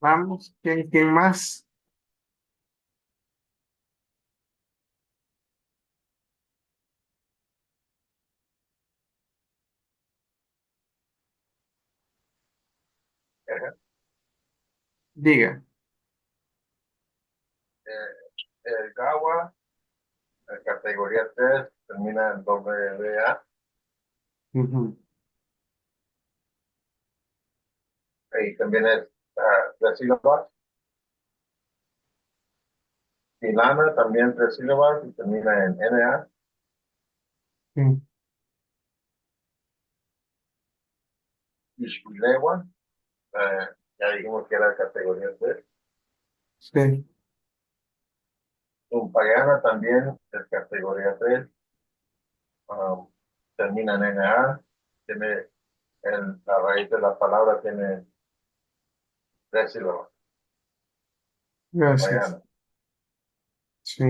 Vamos. ¿Quién más? Diga. El Gawa, la categoría 3 termina en WA, Ujú. y también es tres sílabas. Milana también tres sílabas y termina en NA. Sí. Ishwilewa, ya dijimos que era categoría 3. Sí. Umpayana también es categoría 3, um, termina en NA, tiene la raíz de la palabra tiene tres sílabas. Gracias. Umpayana. Sí.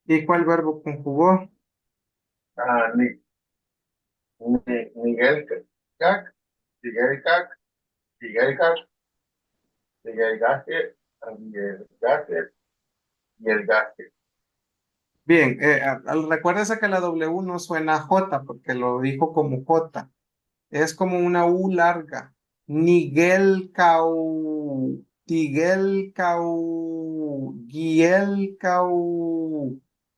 ¿Y cuál verbo conjugó? Ni, Miguel Cac, Miguel Cac, Miguel Cac, Miguel Gasque, Miguel Gasque y el Gasque. Bien, recuérdese que la W no suena a J porque lo dijo como J. Es como una U larga. Nigelkau, Tigelkau, Gielkau,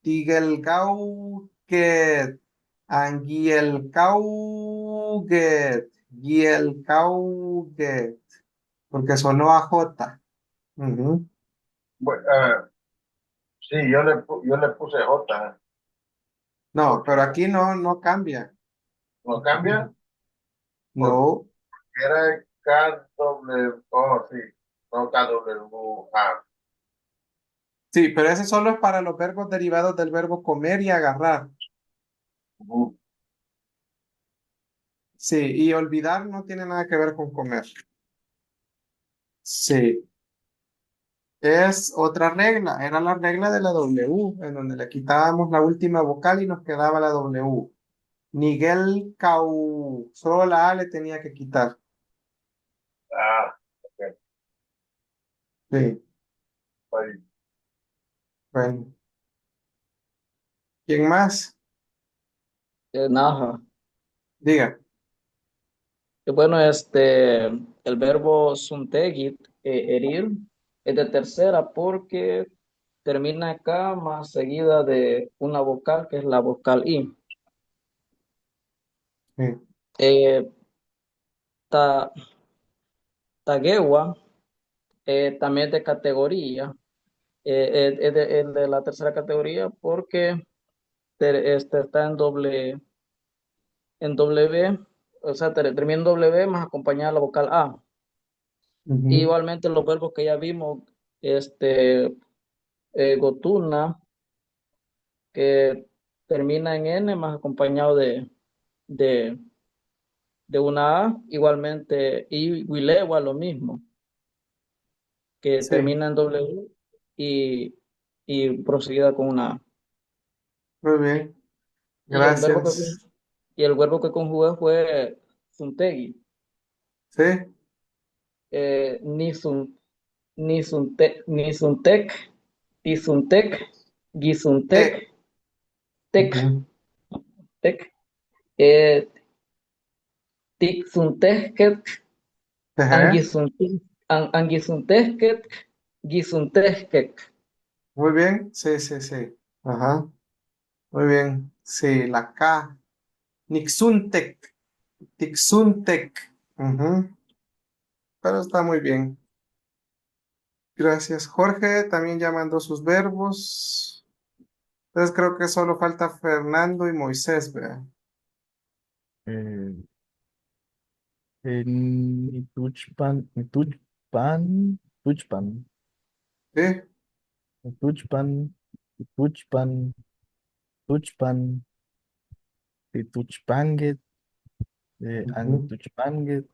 Tigelkauket, Angielkauget, Gielkauget, porque sonó a J. Ujú. Bueno, sí, yo le puse J. No, pero aquí no cambia. ¿No cambia? Porque No. era KW, oh, sí, no KWA. Sí, pero ese solo es para los verbos derivados del verbo comer y agarrar. Ujú. Sí, y olvidar no tiene nada que ver con comer. Sí, es otra regla, era la regla de la W, en donde le quitábamos la última vocal y nos quedaba la W. Miguel Cau, solo la A le tenía que quitar. Ah, ok. Sí, Ahí. bueno. ¿Quién más? Naja. Diga. Bueno, el verbo suntegit, herir, es de tercera porque termina acá más seguida de una vocal que es la vocal I. Sí, Eh, ta, tagewa también es de categoría, es de la tercera categoría porque está en W, o sea, termina en W más acompañada de la vocal A. ujú, Igualmente los verbos que ya vimos, gotuna, que termina en N más acompañado de, de una A, igualmente, y Wilewa lo mismo, que sí, termina en W y, y proseguida con una A. muy bien. Y el verbo que, Gracias. y el verbo que conjugué fue Suntegi, Sí, ni, ni Suntec, Tisuntec, Gisuntec, te. Tec, Ujú, Tec, eh, Tixuntesquet, ajá, Angisuntesquet, Gisuntesquet. muy bien, sí, sí, sí. Ajá, muy bien. Sí, la K. Nixuntec, Tixuntec. Ujú, pero está muy bien. Gracias, Jorge. También ya mandó sus verbos. Entonces creo que solo falta Fernando y Moisés, ¿verdad? Eh, Tuchpan, Tuchpan, Sí, Tuchpan, Tuchpan, Tuchpan, Tuchpanget, ujú. Tuchpanget,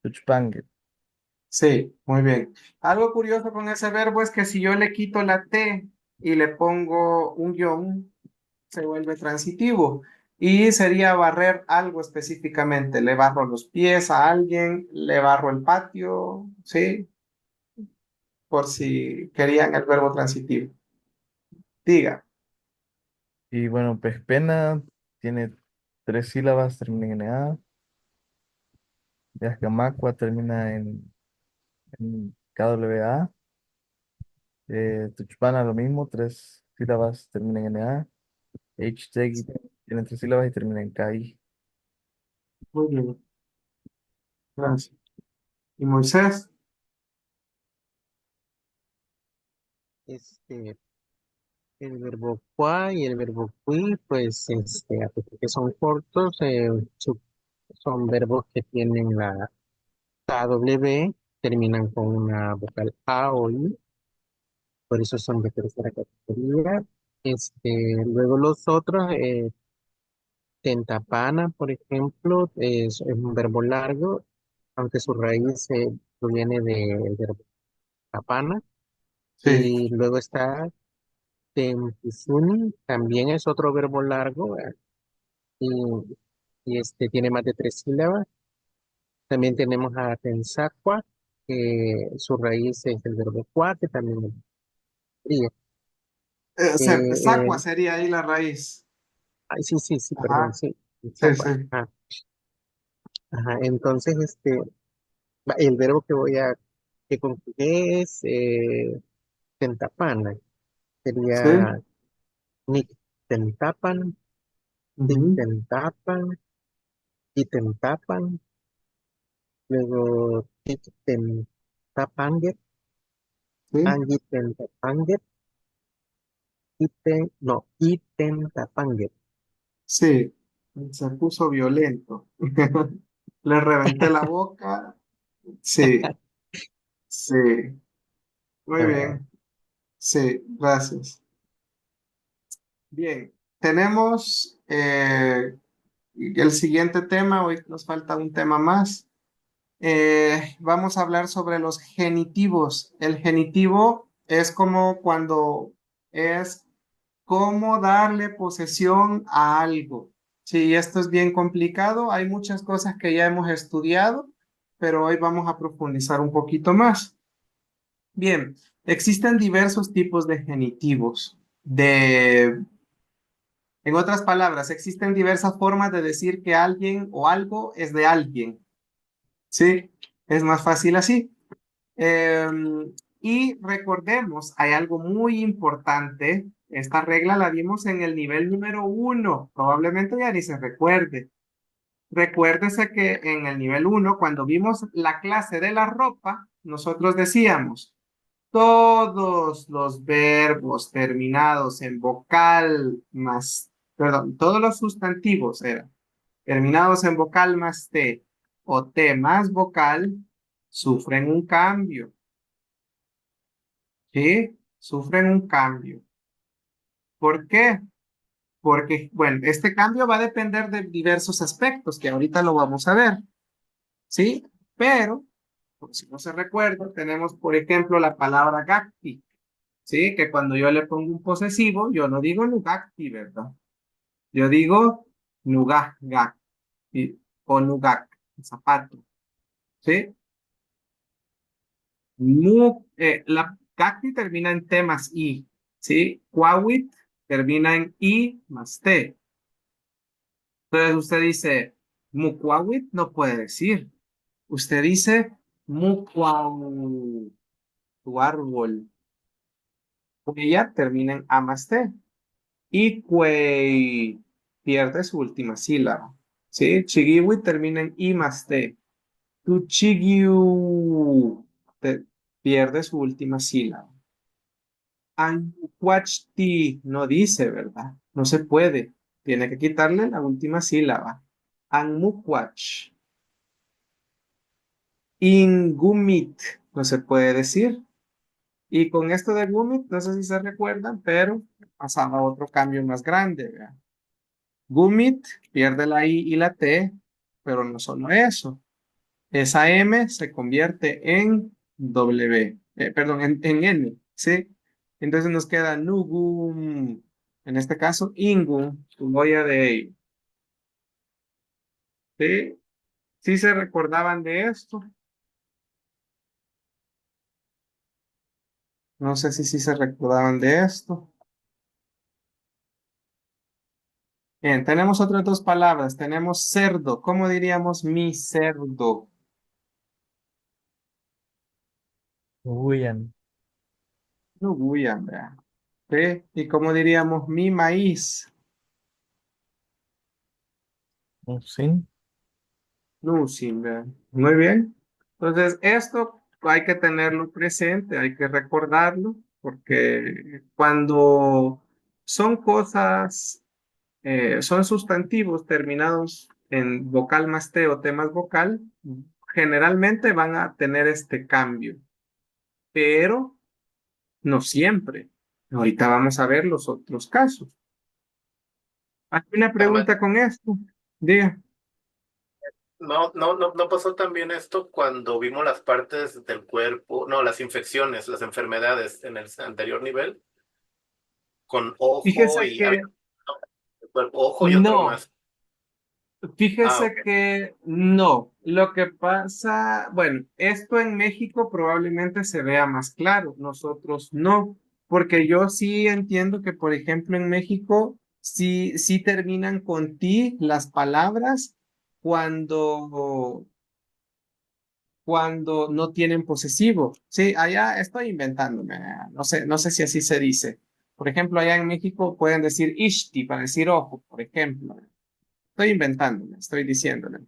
Tuchpanget. Sí, muy bien. Algo curioso con ese verbo es que si yo le quito la T y le pongo un guión, se vuelve transitivo. Y sería barrer algo específicamente. Le barro los pies a alguien, le barro el patio, ¿sí? Por si querían el verbo transitivo. Diga. Y bueno, pues pena tiene tres sílabas, termina en A. Yascamacua termina en KWA. Tuchpana lo mismo, tres sílabas, termina en A. H-Tegi tiene tres sílabas y termina en KI. Muy bien, gracias. ¿Y Moisés? Este, el verbo qua y el verbo qui, pues, a pesar que son cortos, son verbos que tienen la KW, terminan con una vocal A o I, por eso son de tercera categoría. Luego los otros, tentapana, por ejemplo, es un verbo largo, aunque su raíz proviene del verbo tapana. Sí. Y luego está tempusuni, también es otro verbo largo, y, tiene más de tres sílabas. También tenemos a pensacua, que su raíz es el verbo cua, que también es frío. O sea, Eh, sacua eh, sería ahí la raíz. Ay, sí, sí, sí, perdón, Ajá. sí, Sí, pensacua. sí. Ajá. Ajá, entonces, el verbo que conjugué es tentapana. Sí. Sería tentapan, Ujú. tentapan, tentapan, luego tentapanget, Sí. angit no, tentapanget. Sí. Se puso violento. Le reventé la boca. Sí. Sí. Muy Ah, bien. Sí. Gracias. Bien. Tenemos el siguiente tema. Hoy nos falta un tema más. Vamos a hablar sobre los genitivos. El genitivo es como cuando es cómo darle posesión a algo. Sí, esto es bien complicado. Hay muchas cosas que ya hemos estudiado, pero hoy vamos a profundizar un poquito más. Bien, existen diversos tipos de genitivos. En otras palabras, existen diversas formas de decir que alguien o algo es de alguien. Sí, es más fácil así. Eh, y recordemos, hay algo muy importante. Esta regla la vimos en el nivel número uno. Probablemente ya ni se recuerde. Recuérdese que en el nivel uno, cuando vimos la clase de la ropa, nosotros decíamos, todos los verbos terminados en vocal más, perdón, todos los sustantivos eran terminados en vocal más T o T más vocal, sufren un cambio. ¿Sí? Sufren un cambio. ¿Por qué? Porque, bueno, este cambio va a depender de diversos aspectos que ahorita lo vamos a ver, ¿sí? Pero, por si no se recuerda, tenemos, por ejemplo, la palabra gakti, ¿sí? Que cuando yo le pongo un posesivo, yo no digo nugakti, ¿verdad? Yo digo nugak, o nugak, zapato, ¿sí? La gakti termina en T más I, ¿sí? Kwawit termina en I más T. Entonces usted dice, mukwawit no puede decir. Usted dice, mukwau, tu árbol. Ella termina en A más T. Y cuey pierde su última sílaba. ¿Sí? Chigiwi termina en I más T. Tu chigiu pierde su última sílaba. Anquachti no dice, ¿verdad? No se puede. Tiene que quitarle la última sílaba. Anmukwach. Ingumit no se puede decir. Y con esto de Gumit, no sé si se recuerdan, pero pasaba a otro cambio más grande. ¿Verdad? Gumit pierde la I y la T, pero no solo eso. Esa M se convierte en W, perdón, en N, ¿sí? Entonces nos queda Nugum, en este caso Ingum, tu boya de ello. ¿Sí? ¿Sí se recordaban de esto? No sé si sí se recordaban de esto. Bien, tenemos otras dos palabras. Tenemos cerdo. ¿Cómo diríamos mi cerdo? Huyan. Nubuyan, ¿verdad? ¿Sí? ¿Y cómo diríamos mi maíz? Sin. Nusin, ¿verdad? Muy bien. Entonces, esto hay que tenerlo presente, hay que recordarlo, porque cuando son cosas, son sustantivos terminados en vocal más T o T más vocal, generalmente van a tener este cambio, pero no siempre. Ahorita vamos a ver los otros casos. ¿Hay una Además, pregunta con esto? Diga. no pasó también esto cuando vimos las partes del cuerpo, no, las infecciones, las enfermedades en el anterior nivel, con ojo Fíjese y había que ojo y otro no. más. Ah, Fíjese ok. que no. Lo que pasa, bueno, esto en México probablemente se vea más claro, nosotros no, porque yo sí entiendo que, por ejemplo, en México sí terminan con ti las palabras, cuando, cuando no tienen posesivo. Sí, allá estoy inventándome, no sé si así se dice. Por ejemplo, allá en México pueden decir ishti para decir ojo, por ejemplo. Estoy inventándome, estoy diciéndole.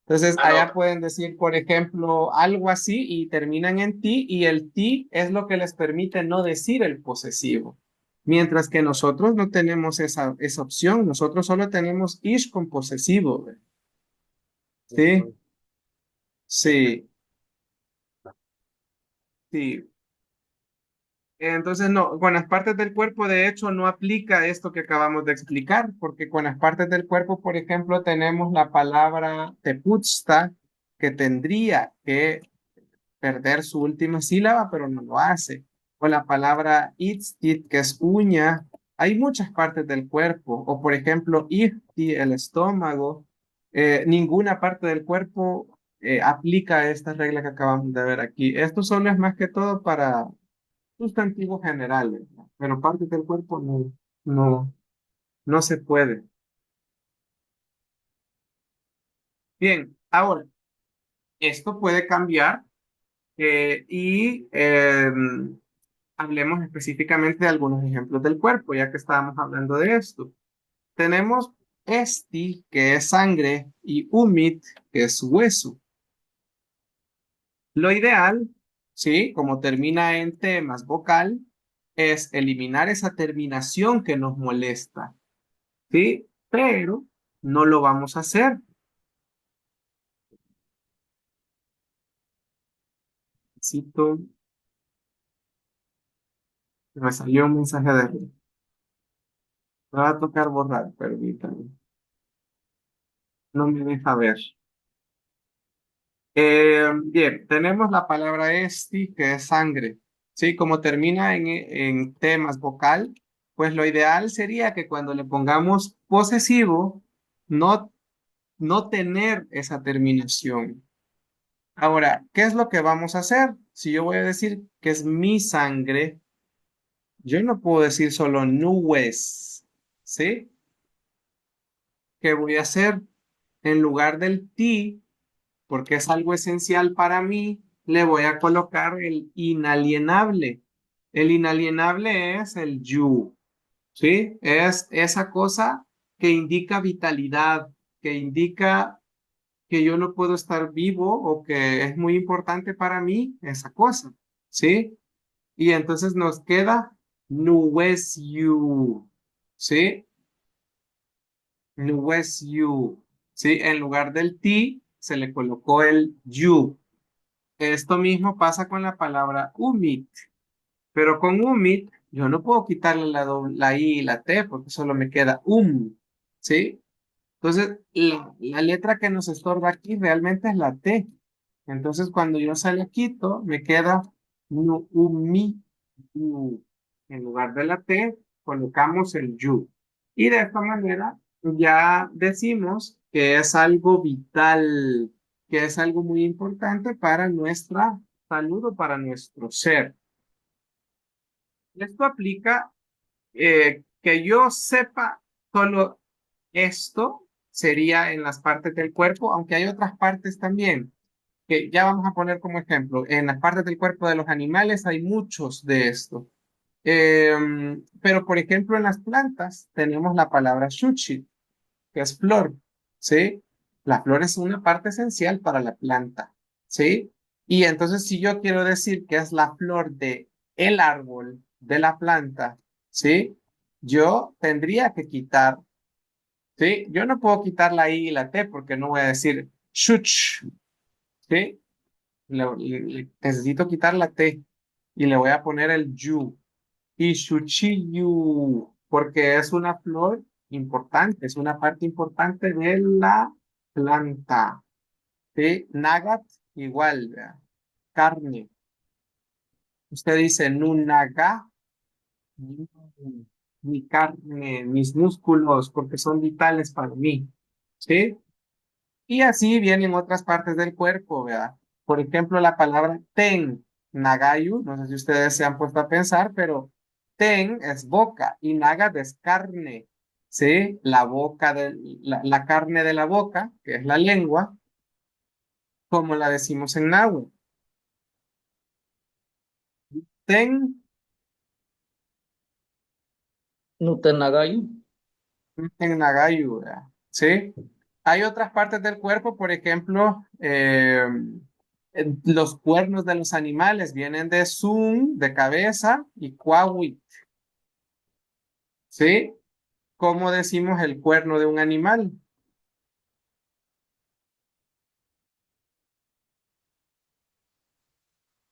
Entonces, Ah, allá no. pueden decir, por ejemplo, algo así y terminan en ti y el ti es lo que les permite no decir el posesivo. Mientras que nosotros no tenemos esa opción, nosotros solo tenemos ish con posesivo. ¿Ve? Sí, sí, sí. Entonces, no, con las partes del cuerpo, de hecho, no aplica esto que acabamos de explicar, porque con las partes del cuerpo, por ejemplo, tenemos la palabra tepuzta, que tendría que perder su última sílaba, pero no lo hace. O la palabra itztit, que es uña. Hay muchas partes del cuerpo. O por ejemplo, ifti, el estómago. Ninguna parte del cuerpo aplica esta regla que acabamos de ver aquí. Esto solo es más que todo para sustantivos generales, ¿no? Pero partes del cuerpo no, no se puede. Bien, ahora, esto puede cambiar y hablemos específicamente de algunos ejemplos del cuerpo, ya que estábamos hablando de esto. Tenemos esti, que es sangre, y umit, que es hueso. Lo ideal, ¿sí? Como termina en T más vocal, es eliminar esa terminación que nos molesta, ¿sí? Pero no lo vamos a hacer. Necesito, me salió un mensaje de error. Me va a tocar borrar, permítanme. No me deja ver. Bien, tenemos la palabra esti, que es sangre. Sí, como termina en T más vocal, pues lo ideal sería que cuando le pongamos posesivo, no, no tener esa terminación. Ahora, ¿qué es lo que vamos a hacer? Si yo voy a decir que es mi sangre, yo no puedo decir solo nubes, ¿sí? ¿Qué voy a hacer? En lugar del ti, porque es algo esencial para mí, le voy a colocar el inalienable. El inalienable es el you, ¿sí? Es esa cosa que indica vitalidad, que indica que yo no puedo estar vivo o que es muy importante para mí, esa cosa, ¿sí? Y entonces nos queda nues you, ¿sí? Nues you, ¿sí? En lugar del ti, se le colocó el you. Esto mismo pasa con la palabra umit, pero con umit yo no puedo quitarle la i y la t porque solo me queda ¿sí? Entonces, la letra que nos estorba aquí realmente es la t. Entonces, cuando yo se la quito, me queda nu, umi, yu. En lugar de la t, colocamos el yu. Y de esta manera ya decimos que es algo vital, que es algo muy importante para nuestra salud o para nuestro ser. Esto aplica que yo sepa solo esto sería en las partes del cuerpo, aunque hay otras partes también que ya vamos a poner como ejemplo. En las partes del cuerpo de los animales hay muchos de esto. Pero, por ejemplo, en las plantas tenemos la palabra shuchi, que es flor, ¿sí? La flor es una parte esencial para la planta, ¿sí? Y entonces, si yo quiero decir que es la flor de el árbol, de la planta, ¿sí? Yo tendría que quitar, ¿sí? Yo no puedo quitar la I y la T porque no voy a decir shuch, ¿sí? Necesito quitar la T y le voy a poner el yu. Y Shuchiyu, porque es una flor importante, es una parte importante de la planta. ¿Sí? Nagat, igual, vea. Carne. Usted dice nunaga, mm, mi carne, mis músculos, porque son vitales para mí. ¿Sí? Y así vienen otras partes del cuerpo, ¿verdad? Por ejemplo, la palabra ten, nagayu, no sé si ustedes se han puesto a pensar, pero ten es boca y nagat es carne. ¿sí? La boca la carne de la boca, que es la lengua, como la decimos en náhuatl. Ten, Nutenagayu. en nagayu, ¿verdad? ¿Sí? Hay otras partes del cuerpo, por ejemplo, los cuernos de los animales vienen de sun, de cabeza, y cuauhit, ¿sí? ¿Cómo decimos el cuerno de un animal?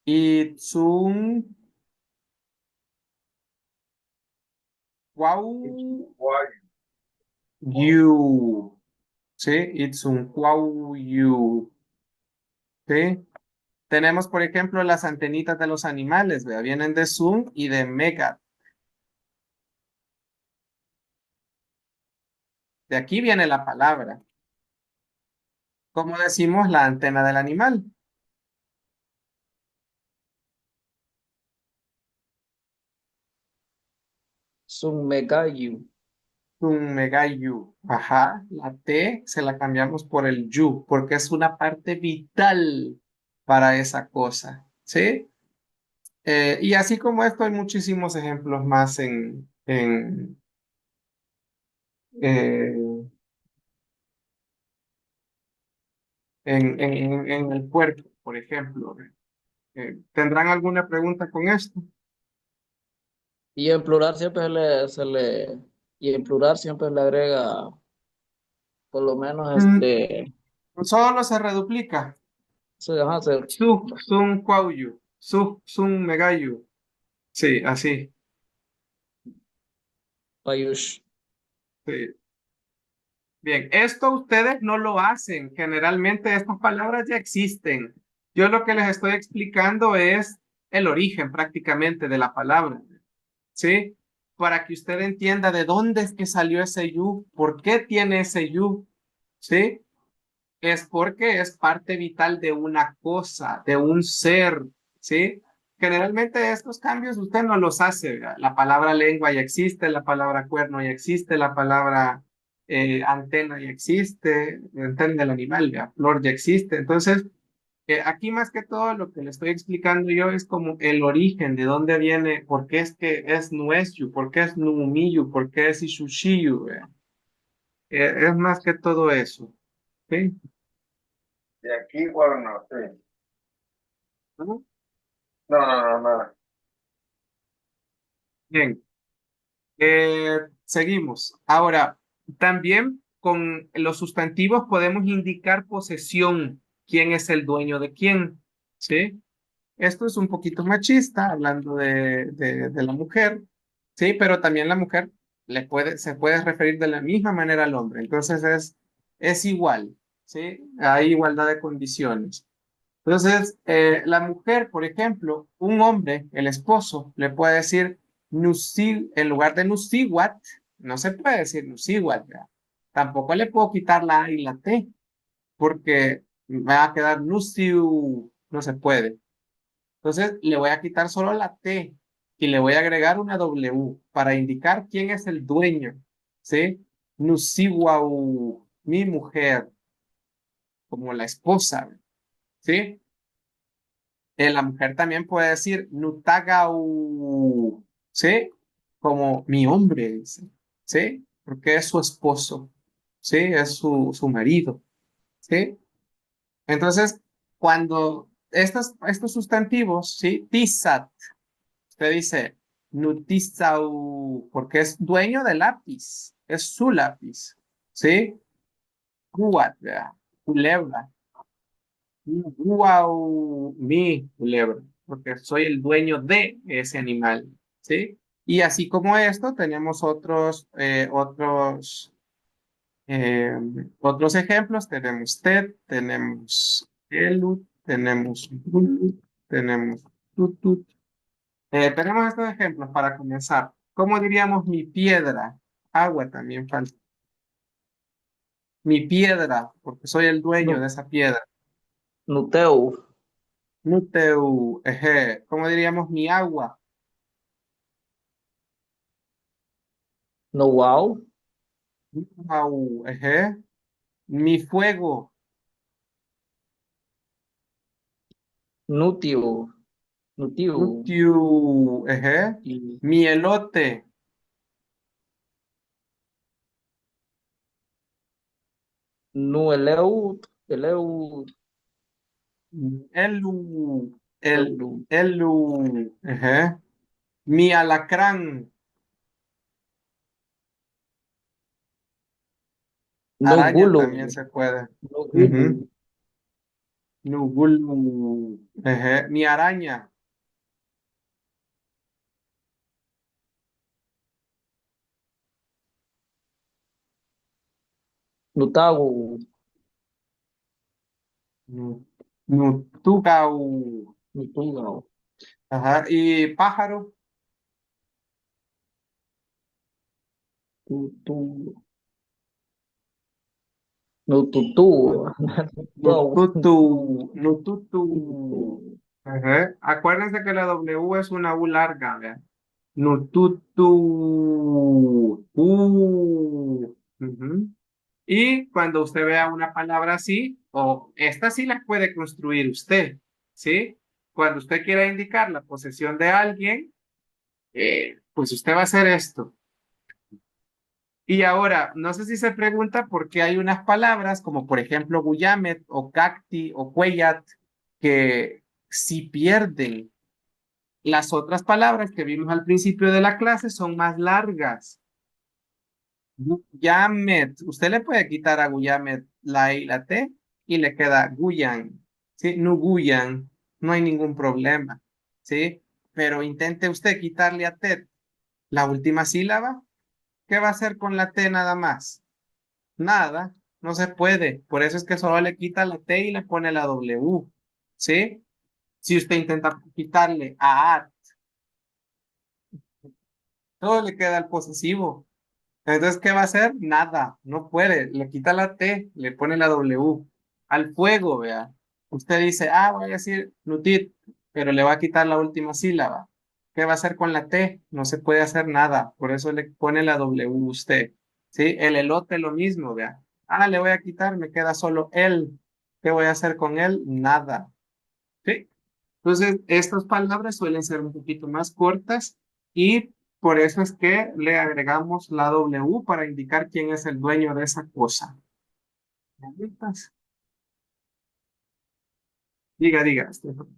Itsun, cuauyu, ¿sí? Itsun, cuauyu, ¿sí? Tenemos, por ejemplo, las antenitas de los animales, ¿verdad? Vienen de sun y de megat. De aquí viene la palabra. ¿Cómo decimos la antena del animal? Sunmegayu. Un megayu. Ajá, la T se la cambiamos por el yu, porque es una parte vital para esa cosa, ¿sí? Y así como esto, hay muchísimos ejemplos más eh, en el cuerpo, por ejemplo. ¿Tendrán alguna pregunta con esto? Y en plural siempre y en plural siempre le agrega, por lo menos, Mm, solo se reduplica. ajá, Su, sun, cuauyu. Su, sun, megayu. Sí, así. payush. Sí. Bien, esto ustedes no lo hacen. Generalmente estas palabras ya existen. Yo lo que les estoy explicando es el origen prácticamente de la palabra, ¿sí? Para que usted entienda de dónde es que salió ese yu, por qué tiene ese yu, ¿sí? Es porque es parte vital de una cosa, de un ser, ¿sí? Generalmente estos cambios usted no los hace, ¿verdad? La palabra lengua ya existe, la palabra cuerno ya existe, la palabra antena ya existe, antena del animal, ¿verdad? Flor ya existe. Entonces, aquí más que todo lo que le estoy explicando yo es como el origen, de dónde viene, por qué es que es nuesyu, por qué es numiyu, por qué es ishushiyu, ¿verdad? Es más que todo eso, ¿sí? Y aquí, bueno, no, sí. ¿No? No, no, no, nada. Bien. Seguimos. Ahora, también con los sustantivos podemos indicar posesión, quién es el dueño de quién, ¿sí? Esto es un poquito machista, hablando de la mujer, ¿sí? Pero también la mujer se puede referir de la misma manera al hombre. Entonces es igual, ¿sí? Hay igualdad de condiciones. Entonces, la mujer, por ejemplo, un hombre, el esposo, le puede decir en lugar de nusiwat, no se puede decir nusiwat, ¿verdad? Tampoco le puedo quitar la A y la T, porque me va a quedar nusiu, no se puede. Entonces, le voy a quitar solo la T y le voy a agregar una W para indicar quién es el dueño, ¿sí? Nusiwau, mi mujer, como la esposa, ¿sí? La mujer también puede decir Nutagau, ¿sí? Como mi hombre, dice, ¿sí? Porque es su esposo, ¿sí? Es su marido, ¿sí? Entonces, cuando estos sustantivos, ¿sí? Tisat, usted dice Nutisau, porque es dueño del lápiz, es su lápiz, ¿sí? Cuat, ¿verdad? Culebra. Wow, mi culebra, porque soy el dueño de ese animal, ¿sí? Y así como esto, tenemos eh, otros ejemplos. Tenemos TED, tenemos ELU, tenemos BULU, tenemos TUTUT. Tenemos estos ejemplos para comenzar. ¿Cómo diríamos mi piedra? Agua también falta. Mi piedra, porque soy el dueño de Nu, esa piedra. Nuteu. Nuteu, eje. ¿Cómo diríamos mi agua? No wow. Au, ejé. Mi fuego. Nutiu, nutiu, Nutiu, ejé. y Mi elote. nu eleut, Elu, el, eulu, elu, ejé. Mi alacrán. Araña nugulu, también se puede. nugulu, Ujú. Nugulu, ejé. Mi araña. nutagu, Nu- Nutugau. nutugao, Ajá. Y pájaro. tu, tu, nututu, Nututu. Nututu. nututu, Ajá. Acuérdense que la W es una U larga, ¿verdad? Nututu. Ujú. Y cuando usted vea una palabra así, o esta sí la puede construir usted, ¿sí? Cuando usted quiera indicar la posesión de alguien, pues usted va a hacer esto. Y ahora, no sé si se pregunta por qué hay unas palabras como por ejemplo Guyamet o Cacti o Cuellat que si pierden las otras palabras que vimos al principio de la clase son más largas. Guyamet, usted le puede quitar a Guyamet la E y la T y le queda Guyan, ¿sí? Nuguyan, no hay ningún problema, ¿sí? Pero intente usted quitarle a T la última sílaba, ¿qué va a hacer con la T nada más? Nada, no se puede. Por eso es que solo le quita la T y le pone la W, ¿sí? Si usted intenta quitarle a at, todo le queda al posesivo. Entonces, ¿qué va a hacer? Nada, no puede. Le quita la T, le pone la W. Al fuego, vea. Usted dice, voy a decir nutit, pero le va a quitar la última sílaba. ¿Qué va a hacer con la T? No se puede hacer nada. Por eso le pone la W usted. ¿Sí? El elote lo mismo, vea. Le voy a quitar, me queda solo él. ¿Qué voy a hacer con él? Nada. ¿Sí? Entonces, estas palabras suelen ser un poquito más cortas y por eso es que le agregamos la W para indicar quién es el dueño de esa cosa. Diga, diga. Estefan.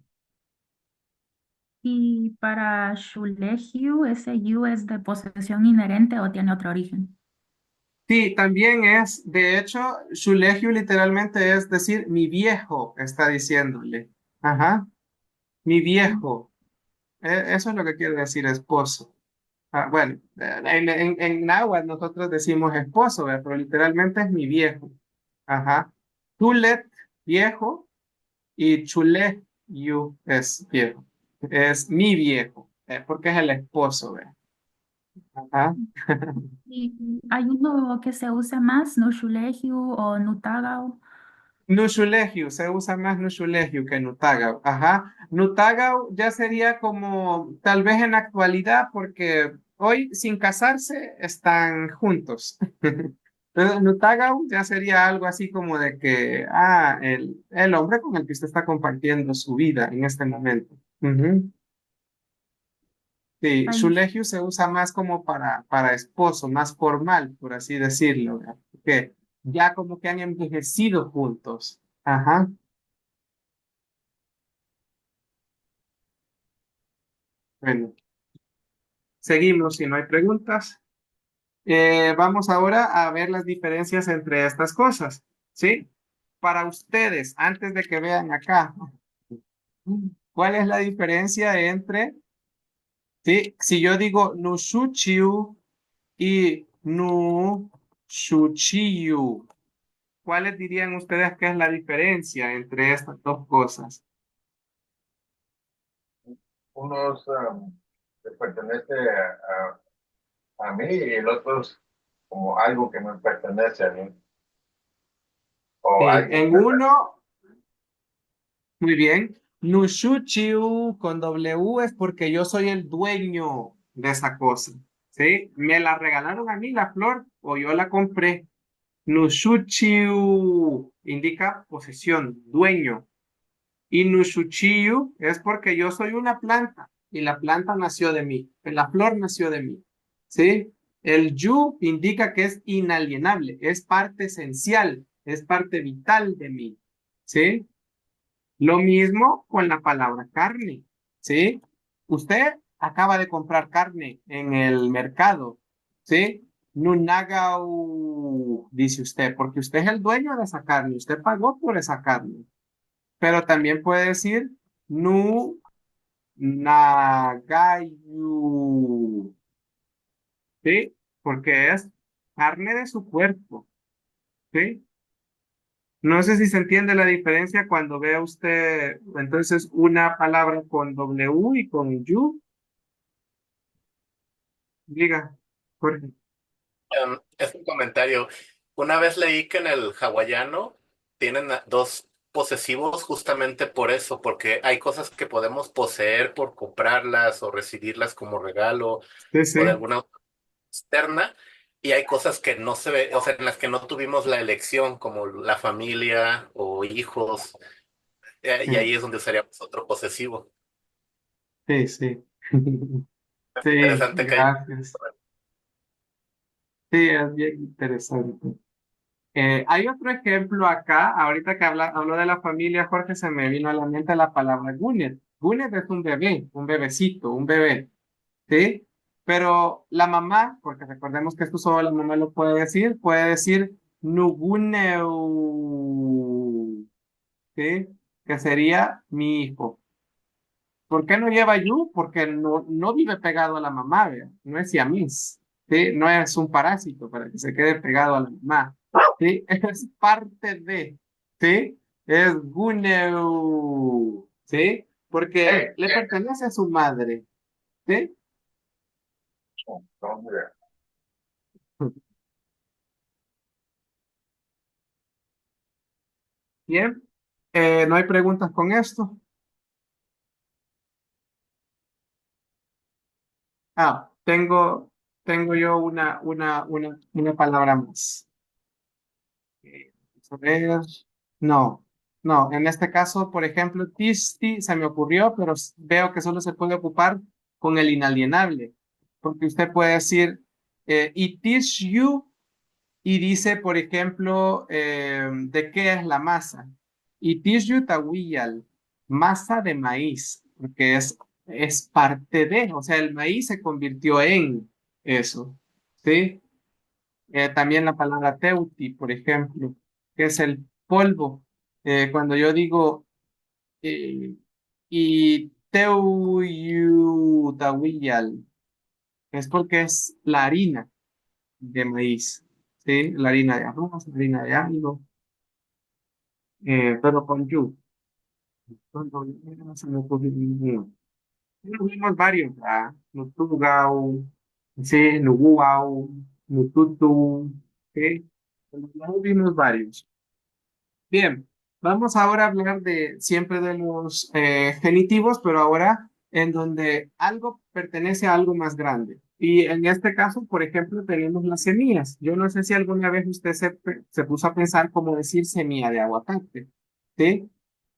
Y para Shulehu, ¿ese U es de posesión inherente o tiene otro origen? Sí, también es, de hecho, Shulehu literalmente es decir, mi viejo está diciéndole. Ajá, mi viejo. Eso es lo que quiere decir esposo. Bueno, en náhuatl nosotros decimos esposo, ¿verdad? Pero literalmente es mi viejo. Ajá. Tulet, viejo, y chule, you es viejo. Es mi viejo, porque es el esposo, ¿verdad? Ajá. Y hay uno que se usa más, no Shulehu o Nutagao. Nushulehu, se usa más Nushulehu que Nutagau. Ajá. Nutagau ya sería como tal vez en la actualidad, porque hoy sin casarse están juntos. Entonces, Nutagau ya sería algo así como de que, el hombre con el que usted está compartiendo su vida en este momento. Ujú. Sí, Hay, Shulehu se usa más como para esposo, más formal, por así decirlo, ¿verdad? Porque ya como que han envejecido juntos. Ajá. Bueno, seguimos si no hay preguntas. Vamos ahora a ver las diferencias entre estas cosas, ¿sí? Para ustedes, antes de que vean acá, ¿cuál es la diferencia entre, sí? Si yo digo nushuchiu y nushuchiyu, ¿cuáles dirían ustedes que es la diferencia entre estas dos cosas? Unos que pertenece a mí y el otro es como algo que me pertenece a mí o Sí, algo en que uno, muy bien. Nushuchiu con W es porque yo soy el dueño de esa cosa. ¿sí? Me la regalaron a mí la flor o yo la compré. Nushuchiu indica posesión, dueño. Y Nushuchiyu es porque yo soy una planta y la planta nació de mí, la flor nació de mí, ¿sí? El yu indica que es inalienable, es parte esencial, es parte vital de mí, ¿sí? Lo mismo con la palabra carne, ¿sí? Usted acaba de comprar carne en el mercado, ¿sí? Nunagau, dice usted, porque usted es el dueño de esa carne, usted pagó por esa carne. Pero también puede decir nu nagayu, ¿sí? Porque es carne de su cuerpo, ¿sí? No sé si se entiende la diferencia cuando vea usted entonces una palabra con W y con yu. Diga, Jorge. Es un comentario. Una vez leí que en el hawaiano tienen dos posesivos justamente por eso, porque hay cosas que podemos poseer por comprarlas o recibirlas como regalo Sí, o de sí. alguna externa, y hay cosas que no se ve, o sea, en las que no tuvimos la elección, como la familia o hijos, y Sí, ahí es donde usaríamos otro posesivo. sí, sí. Sí, Interesante que hay. gracias. Sí, es bien interesante. Hay otro ejemplo acá, ahorita que hablo de la familia, Jorge, se me vino a la mente la palabra Gunet. Gunet es un bebé, un bebecito, un bebé, ¿sí? Pero la mamá, porque recordemos que esto solo la mamá lo puede decir Nuguneu, ¿sí? Que sería mi hijo. ¿Por qué no lleva yu? Porque no vive pegado a la mamá, ¿vea? No es siamés, ¿sí? No es un parásito para que se quede pegado a la mamá, ¿sí? Es parte de, ¿sí? Es guneu, ¿sí? Porque le pertenece a su madre, ¿sí? Entonces, Bien, no hay preguntas con esto. Tengo yo una palabra más. Vamos a ver. No, no, en este caso, por ejemplo, tisti se me ocurrió, pero veo que solo se puede ocupar con el inalienable, porque usted puede decir it is you y dice, por ejemplo, ¿de qué es la masa? It is you tawiyal, masa de maíz, porque es parte de, o sea, el maíz se convirtió en eso, ¿sí? También la palabra teuti, por ejemplo, que es el polvo. Cuando yo digo y teuyutawiyal, es porque es la harina de maíz, ¿sí? La harina de arroz, la harina de algo, pero con yu. Cuando no se me ocurre ninguno. Vimos varios, ¿verdad? Nutugao, sí, Nuguao, Nututu, ¿sí? Vimos varios. Bien, vamos ahora a hablar de siempre de los genitivos, pero ahora en donde algo pertenece a algo más grande. Y en este caso, por ejemplo, tenemos las semillas. Yo no sé si alguna vez usted se puso a pensar cómo decir semilla de aguacate, ¿sí?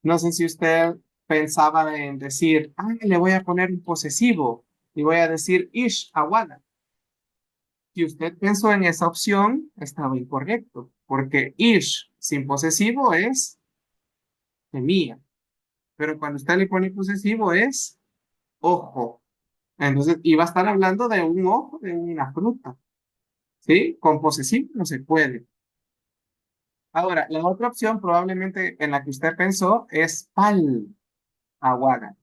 No sé si usted pensaba en decir, ah, le voy a poner un posesivo y voy a decir ish aguada. Si usted pensó en esa opción, estaba incorrecto, porque ish sin posesivo es semilla, pero cuando usted le pone posesivo es ojo. Entonces, iba a estar hablando de un ojo de una fruta, ¿sí? Con posesivo no se puede. Ahora, la otra opción probablemente en la que usted pensó es pal, aguada,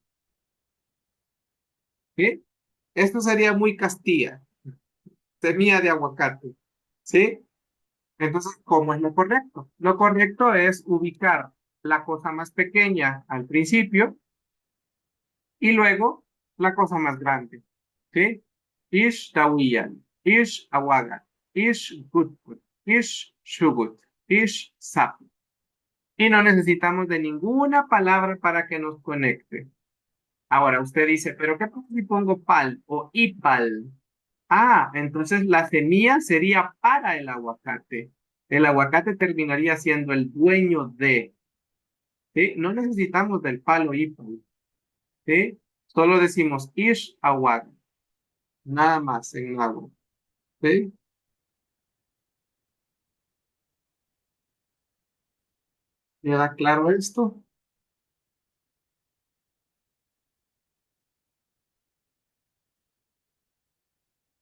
¿sí? Esto sería muy Castilla, semilla de aguacate, ¿sí? Entonces, ¿cómo es lo correcto? Lo correcto es ubicar la cosa más pequeña al principio y luego la cosa más grande, ¿sí? Ish tawiyan, ish awaga, ish gutgut, ish shugut, ish sap. Y no necesitamos de ninguna palabra para que nos conecte. Ahora usted dice, pero ¿qué pasa si pongo pal o ipal? Ah, entonces la semilla sería para el aguacate. El aguacate terminaría siendo el dueño de, ¿sí? No necesitamos del palo hípalo, ¿sí? Solo decimos ish awag, nada más en agua, ¿sí? ¿Queda claro esto?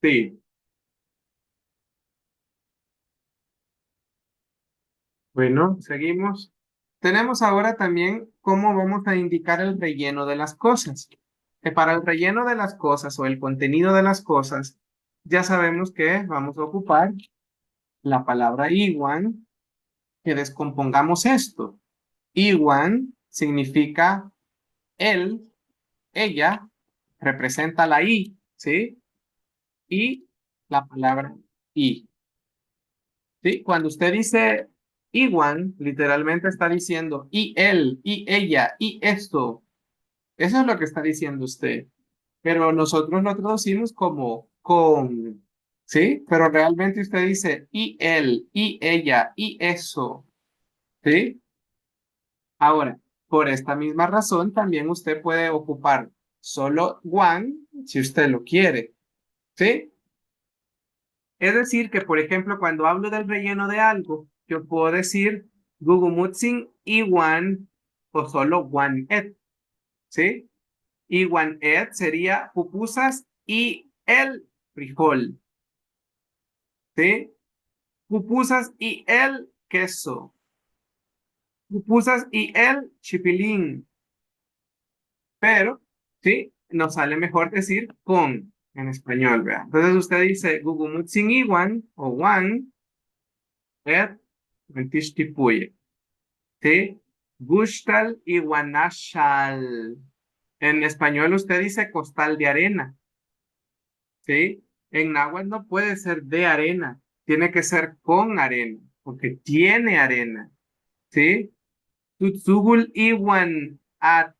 Sí. Bueno, seguimos. Tenemos ahora también cómo vamos a indicar el relleno de las cosas. Que para el relleno de las cosas o el contenido de las cosas, ya sabemos que vamos a ocupar la palabra iwan, que descompongamos esto. Iwan significa él, ella, representa la I, ¿sí? Y la palabra I, ¿sí? Cuando usted dice Iwan, literalmente está diciendo y él, y ella, y esto. Eso es lo que está diciendo usted. Pero nosotros lo traducimos como con, ¿sí? Pero realmente usted dice y él, y ella, y eso, ¿sí? Ahora, por esta misma razón, también usted puede ocupar solo one si usted lo quiere, ¿sí? Es decir, que por ejemplo, cuando hablo del relleno de algo, yo puedo decir gugumutsin iwan o solo one et, ¿sí? Iwan et sería pupusas y el frijol, ¿sí? Pupusas y el queso, pupusas y el chipilín, pero, ¿sí? Nos sale mejor decir con en español, ¿verdad? Entonces usted dice gugumutsin iwan o wan et mentishtipuye. ¿Sí? Gustal y Guanashal. En español usted dice costal de arena, ¿sí? En náhuatl no puede ser de arena, tiene que ser con arena, porque tiene arena, ¿sí? Tutzugul iwan at,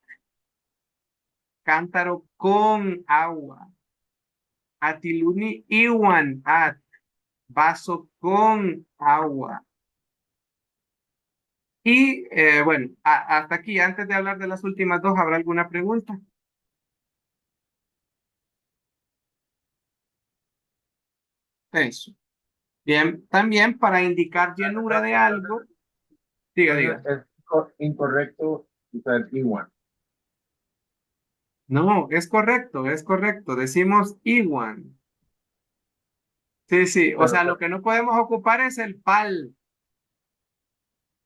cántaro con agua. Atiluni iwan at, vaso con agua. Y bueno, hasta aquí, antes de hablar de las últimas dos, ¿habrá alguna pregunta? Eso. Bien, también para indicar llenura de algo, diga, Entonces diga. es incorrecto usar Iwan. No, es correcto, es correcto. Decimos iwan. Sí, sí, o Pero, sea, lo que no podemos ocupar es el pal.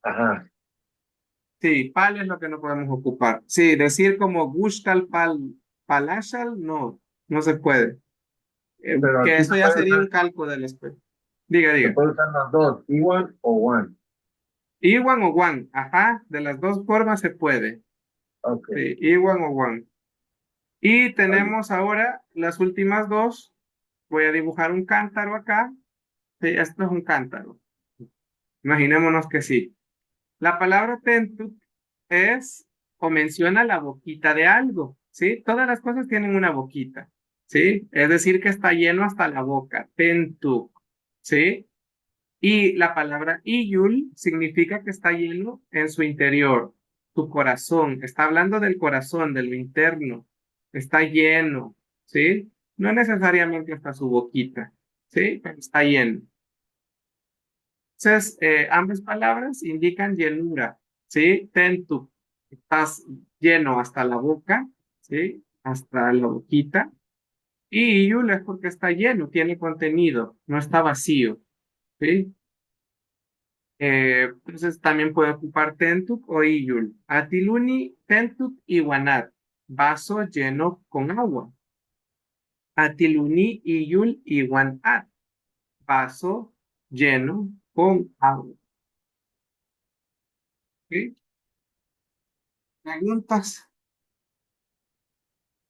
ajá, Sí, pal es lo que no podemos ocupar. Sí, decir como gustal pal, palashal, no, no se puede. pero Que aquí eso ya sería un calco del espejo. Diga, se diga. puede usar las dos, Iwan o One. Iwan o wan, ajá, de las dos formas se puede. Ok, Sí, iwan o wan. Y está bien. tenemos ahora las últimas dos. Voy a dibujar un cántaro acá. Sí, esto es un cántaro. Imaginémonos que sí. La palabra tentut es o menciona la boquita de algo, ¿sí? Todas las cosas tienen una boquita, ¿sí? Es decir, que está lleno hasta la boca, tentuk, ¿sí? Y la palabra iyul significa que está lleno en su interior, tu corazón. Está hablando del corazón, de lo interno. Está lleno, ¿sí? No necesariamente hasta su boquita, ¿sí? Pero está lleno. Entonces, ambas palabras indican llenura, ¿sí? Tentu, estás lleno hasta la boca, ¿sí? Hasta la boquita. Y iyul es porque está lleno, tiene contenido, no está vacío, ¿sí? Entonces también puede ocupar tentuk o iyul. Atiluni, tentuk y guanat. Vaso lleno con agua. Atiluni, iyul y guanat. Vaso lleno con agua. ¿Sí? Preguntas.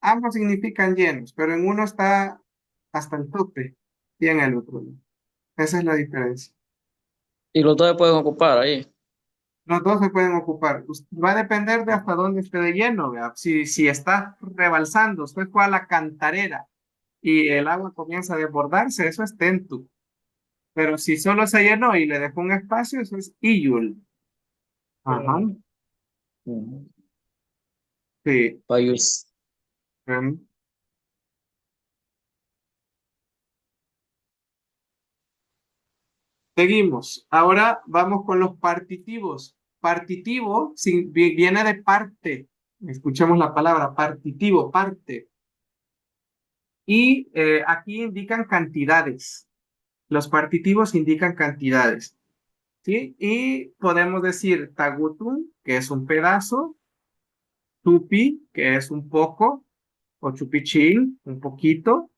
Ambos significan llenos, pero en uno está hasta el tope y en el otro no. Esa es la diferencia. Y los dos se pueden ocupar ahí. Los dos se pueden ocupar. Va a depender de hasta dónde esté de lleno, ¿verdad? Si está rebalsando, usted fue a la cantarera. y el agua comienza a desbordarse, eso es tentu. Pero si solo se llenó y le dejó un espacio, eso es iyul. Ajá, Ujú. sí. Payus. em, Seguimos. Ahora vamos con los partitivos. Partitivo viene de parte. Escuchemos la palabra partitivo, parte. Y aquí indican cantidades. Los partitivos indican cantidades. ¿Sí? Y podemos decir tagutum, que es un pedazo, tupi, que es un poco, o chupichín, un poquito,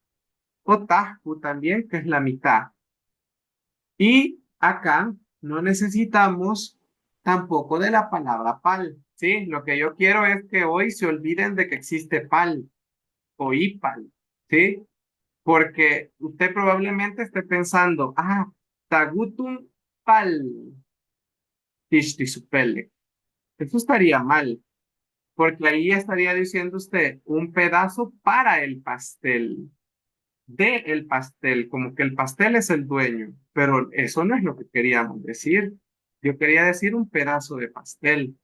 o tajku también, que es la mitad. Y acá no necesitamos tampoco de la palabra pal, ¿sí? Lo que yo quiero es que hoy se olviden de que existe pal o ipal, ¿sí? Porque usted probablemente esté pensando, tagutum pal tistisupele. Eso estaría mal, porque ahí estaría diciendo usted un pedazo para el pastel, de el pastel, como que el pastel es el dueño, pero eso no es lo que queríamos decir. Yo quería decir un pedazo de pastel.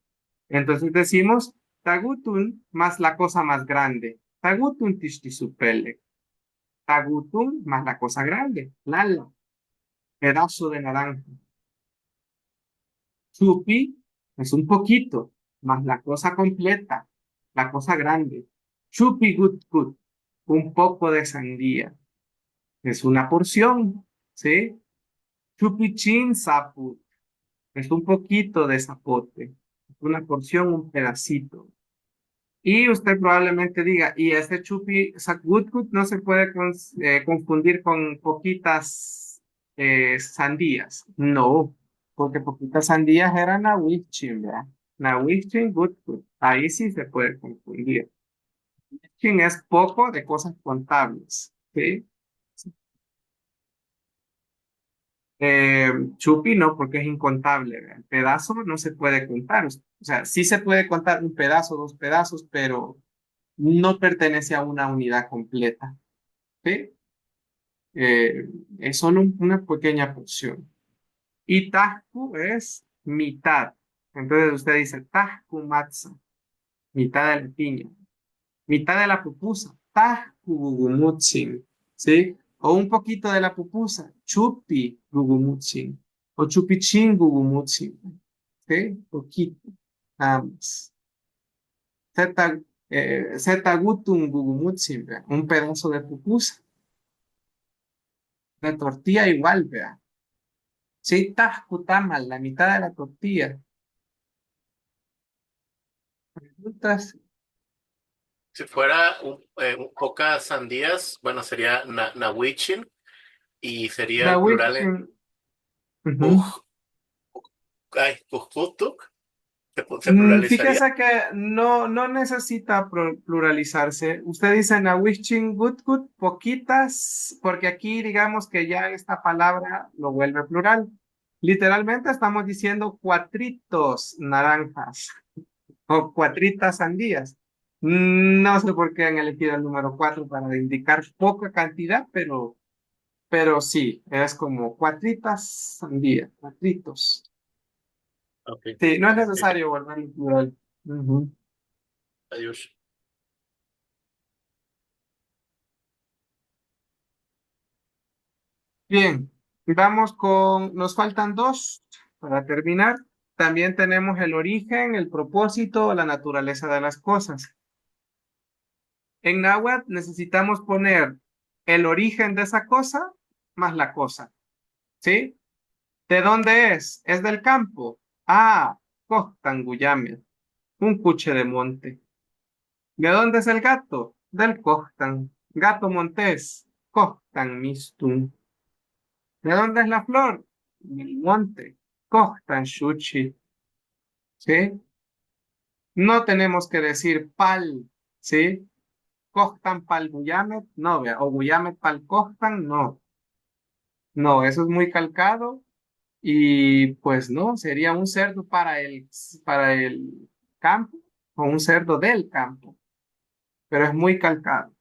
Entonces decimos tagutun más la cosa más grande. Tagutun tistisupele. Tagutun más la cosa grande. Lala, pedazo de naranja. Chupi es un poquito, más la cosa completa, la cosa grande. Chupi gut gut, un poco de sandía. Es una porción, ¿sí? Chupichin saput, es un poquito de zapote, una porción, un pedacito. Y usted probablemente diga, y este chupi sacucut no se puede confundir con poquitas sandías. No, porque poquitas sandías eran nahuichin, ¿verdad? Nahuichin, gutkut. Ahí sí se puede confundir. Chin es poco de cosas contables, ¿sí? Chupi no, porque es incontable, ¿verdad? El pedazo no se puede contar. O sea, sí se puede contar un pedazo, dos pedazos, pero no pertenece a una unidad completa. ¿Sí? Es solo una pequeña porción. Y tajku es mitad. Entonces usted dice tajku matza, mitad de la piña, mitad de la pupusa, tajku gugumutsin, ¿sí? O un poquito de la pupusa, chupi gugumutsin, o chupichin gugumutsin, ¿sí? Poquito, nada más. Zeta, zeta gutun gugumutsin, ¿verdad? Un pedazo de pupusa. La tortilla igual, vea. Sí, tajku tamal, la mitad de la tortilla. Preguntas. Si fuera pocas sandías, bueno, sería nahuichin y sería el plural en Nawichin. Ujú. pujputuk, se pluralizaría. Fíjese que no necesita pluralizarse. Usted dice Nawichin Gutkut, poquitas, porque aquí digamos que ya esta palabra lo vuelve plural. Literalmente estamos diciendo cuatritos naranjas o cuatritas sandías. No sé por qué han elegido el número 4 para indicar poca cantidad, pero sí, es como cuatritas sandías, cuatritos. Ok, Sí, no es ok, necesario volverlo plural. Ujú. adiós. Bien, vamos con, nos faltan dos para terminar. También tenemos el origen, el propósito, la naturaleza de las cosas. En náhuatl necesitamos poner el origen de esa cosa más la cosa, ¿sí? ¿De dónde es? Es del campo. Costanguyame, un cuche de monte. ¿De dónde es el gato? Del Costan. Gato montés, Costan mistun. ¿De dónde es la flor? Del monte, Costan shuchi. ¿Sí? No tenemos que decir pal, ¿sí? Costan pal guyamet, no, vea, o guyamet pal costan, no. No, eso es muy calcado y pues no, sería un cerdo para el campo o un cerdo del campo, pero es muy calcado.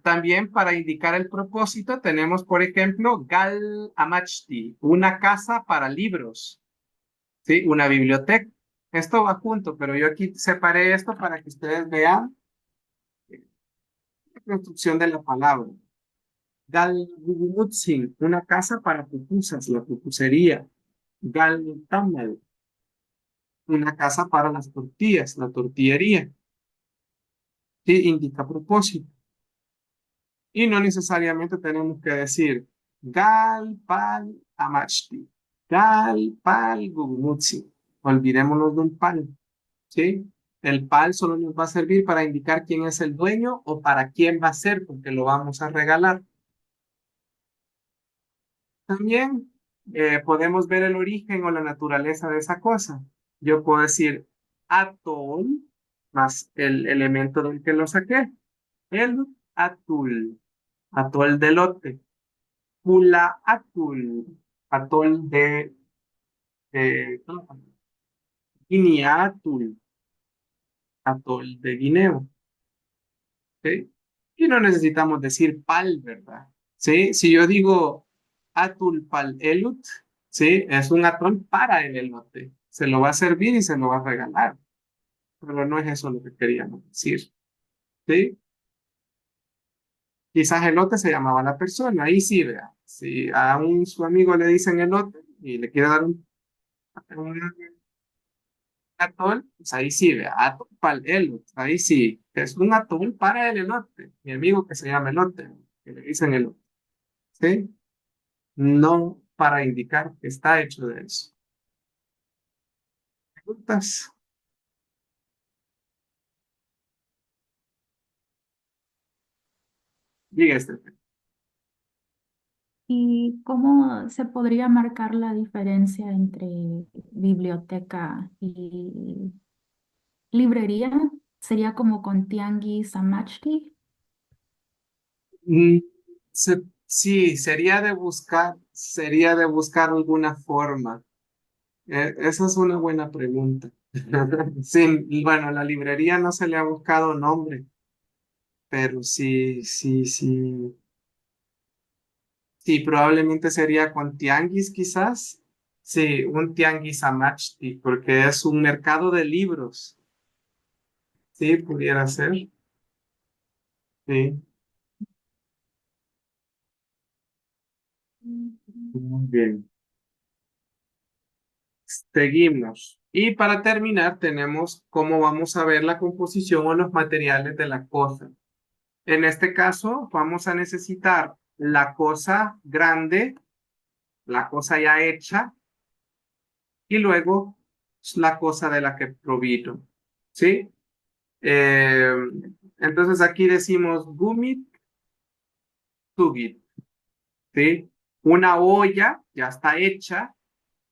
También para indicar el propósito tenemos, por ejemplo, Gal Amachti, una casa para libros, ¿sí? Una biblioteca. Esto va junto, pero yo aquí separé esto para que ustedes vean la construcción de la palabra. Gal Gugumutsin, una casa para pupusas, la pupusería. Gal Tamal, una casa para las tortillas, la tortillería. Sí, indica propósito. Y no necesariamente tenemos que decir Gal Pal Amachti, Gal Pal Gugumutsi. Olvidémonos de un pal, ¿sí? El pal solo nos va a servir para indicar quién es el dueño o para quién va a ser, porque lo vamos a regalar. También podemos ver el origen o la naturaleza de esa cosa. Yo puedo decir atol más el elemento del que lo saqué, el atul, atol de elote. Hula Atul, atol de Guinea Atul, atol de Guineo. ¿Sí? Y no necesitamos decir pal, ¿verdad? ¿Sí? Si yo digo Atul pal elut, ¿sí? Es un atol para el elote. Se lo va a servir y se lo va a regalar. Pero no es eso lo que queríamos decir. ¿Sí? Quizás elote se llamaba la persona. Ahí sí, vea. Si a su amigo le dicen elote y le quiere dar un atol, pues ahí sí, vea, atol para el elote, ahí sí, es un atol para el elote, mi amigo que se llama elote, que le dicen elote, ¿sí? No para indicar que está hecho de eso. ¿Preguntas? Diga este. ¿Y cómo se podría marcar la diferencia entre biblioteca y librería? ¿Sería como con tianguis amachti? Mm, sí, sería de buscar alguna forma. Esa es una buena pregunta. Sí, y bueno, a la librería no se le ha buscado nombre, pero sí, sí, sí. Sí, probablemente sería con tianguis quizás. Sí, un tianguis amachti, porque es un mercado de libros. Sí, pudiera ser. Sí, muy bien. Seguimos. Y para terminar, tenemos cómo vamos a ver la composición o los materiales de la cosa. En este caso, vamos a necesitar la cosa grande, la cosa ya hecha, y luego la cosa de la que provino. ¿Sí? Eh, entonces aquí decimos gumit sugit, ¿sí? Una olla ya está hecha,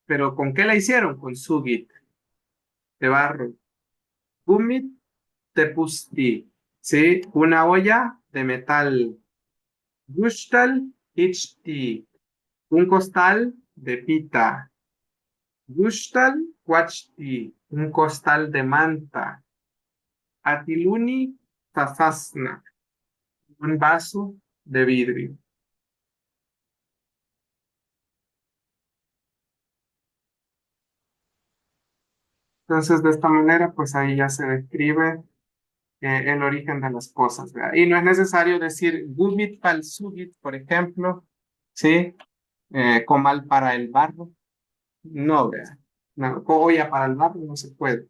pero ¿con qué la hicieron? Con sugit, de barro. Gumit tepusti, ¿sí? Una olla de metal. Gushtal ichti, un costal de pita. Gushtal quachti, un costal de manta. Atiluni tafasna, un vaso de vidrio. Entonces, de esta manera, pues ahí ya se describe el origen de las cosas, ¿verdad? Y no es necesario decir gubit pal sugit, por ejemplo, ¿sí? Comal para el barro. No, ¿verdad? No, olla para el barro no se puede.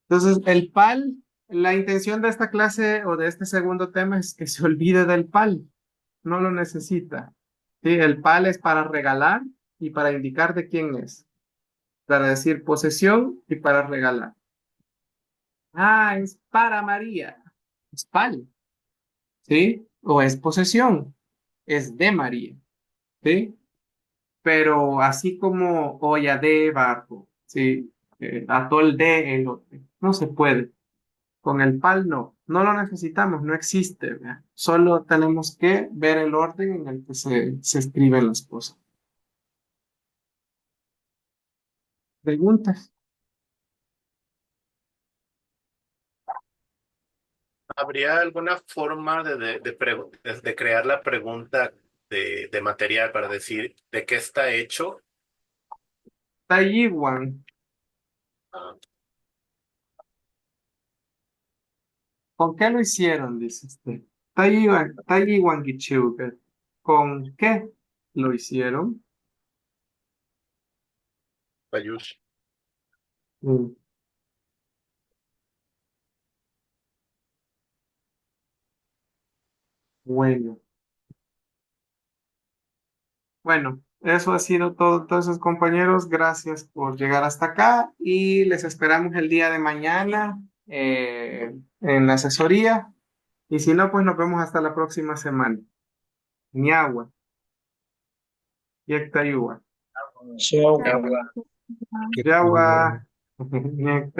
Entonces, el pal, la intención de esta clase o de este segundo tema es que se olvide del pal. No lo necesita. ¿Sí? El pal es para regalar y para indicar de quién es. Para decir posesión y para regalar. Ah, es para María. Es pal, ¿sí? O es posesión. Es de María, ¿sí? Pero así como olla de barco, ¿sí? Atol de elote. No se puede. Con el pal no. No lo necesitamos, no existe, ¿verdad? Solo tenemos que ver el orden en el que se escriben las cosas. ¿Preguntas? ¿Habría alguna forma de crear la pregunta de material para decir de qué está hecho? Tayiwan. Ah, ¿Con qué lo hicieron? Dice usted. Tayiwan Gichiuke. ¿Con qué lo hicieron? Bayush. Mm, Bueno. Bueno, eso ha sido todo. Entonces, compañeros, gracias por llegar hasta acá y les esperamos el día de mañana en la asesoría. Y si no, pues nos vemos hasta la próxima semana. Ñagua, Yektayua. Chao. Chao. Que Yagua. tengan Ñektayua.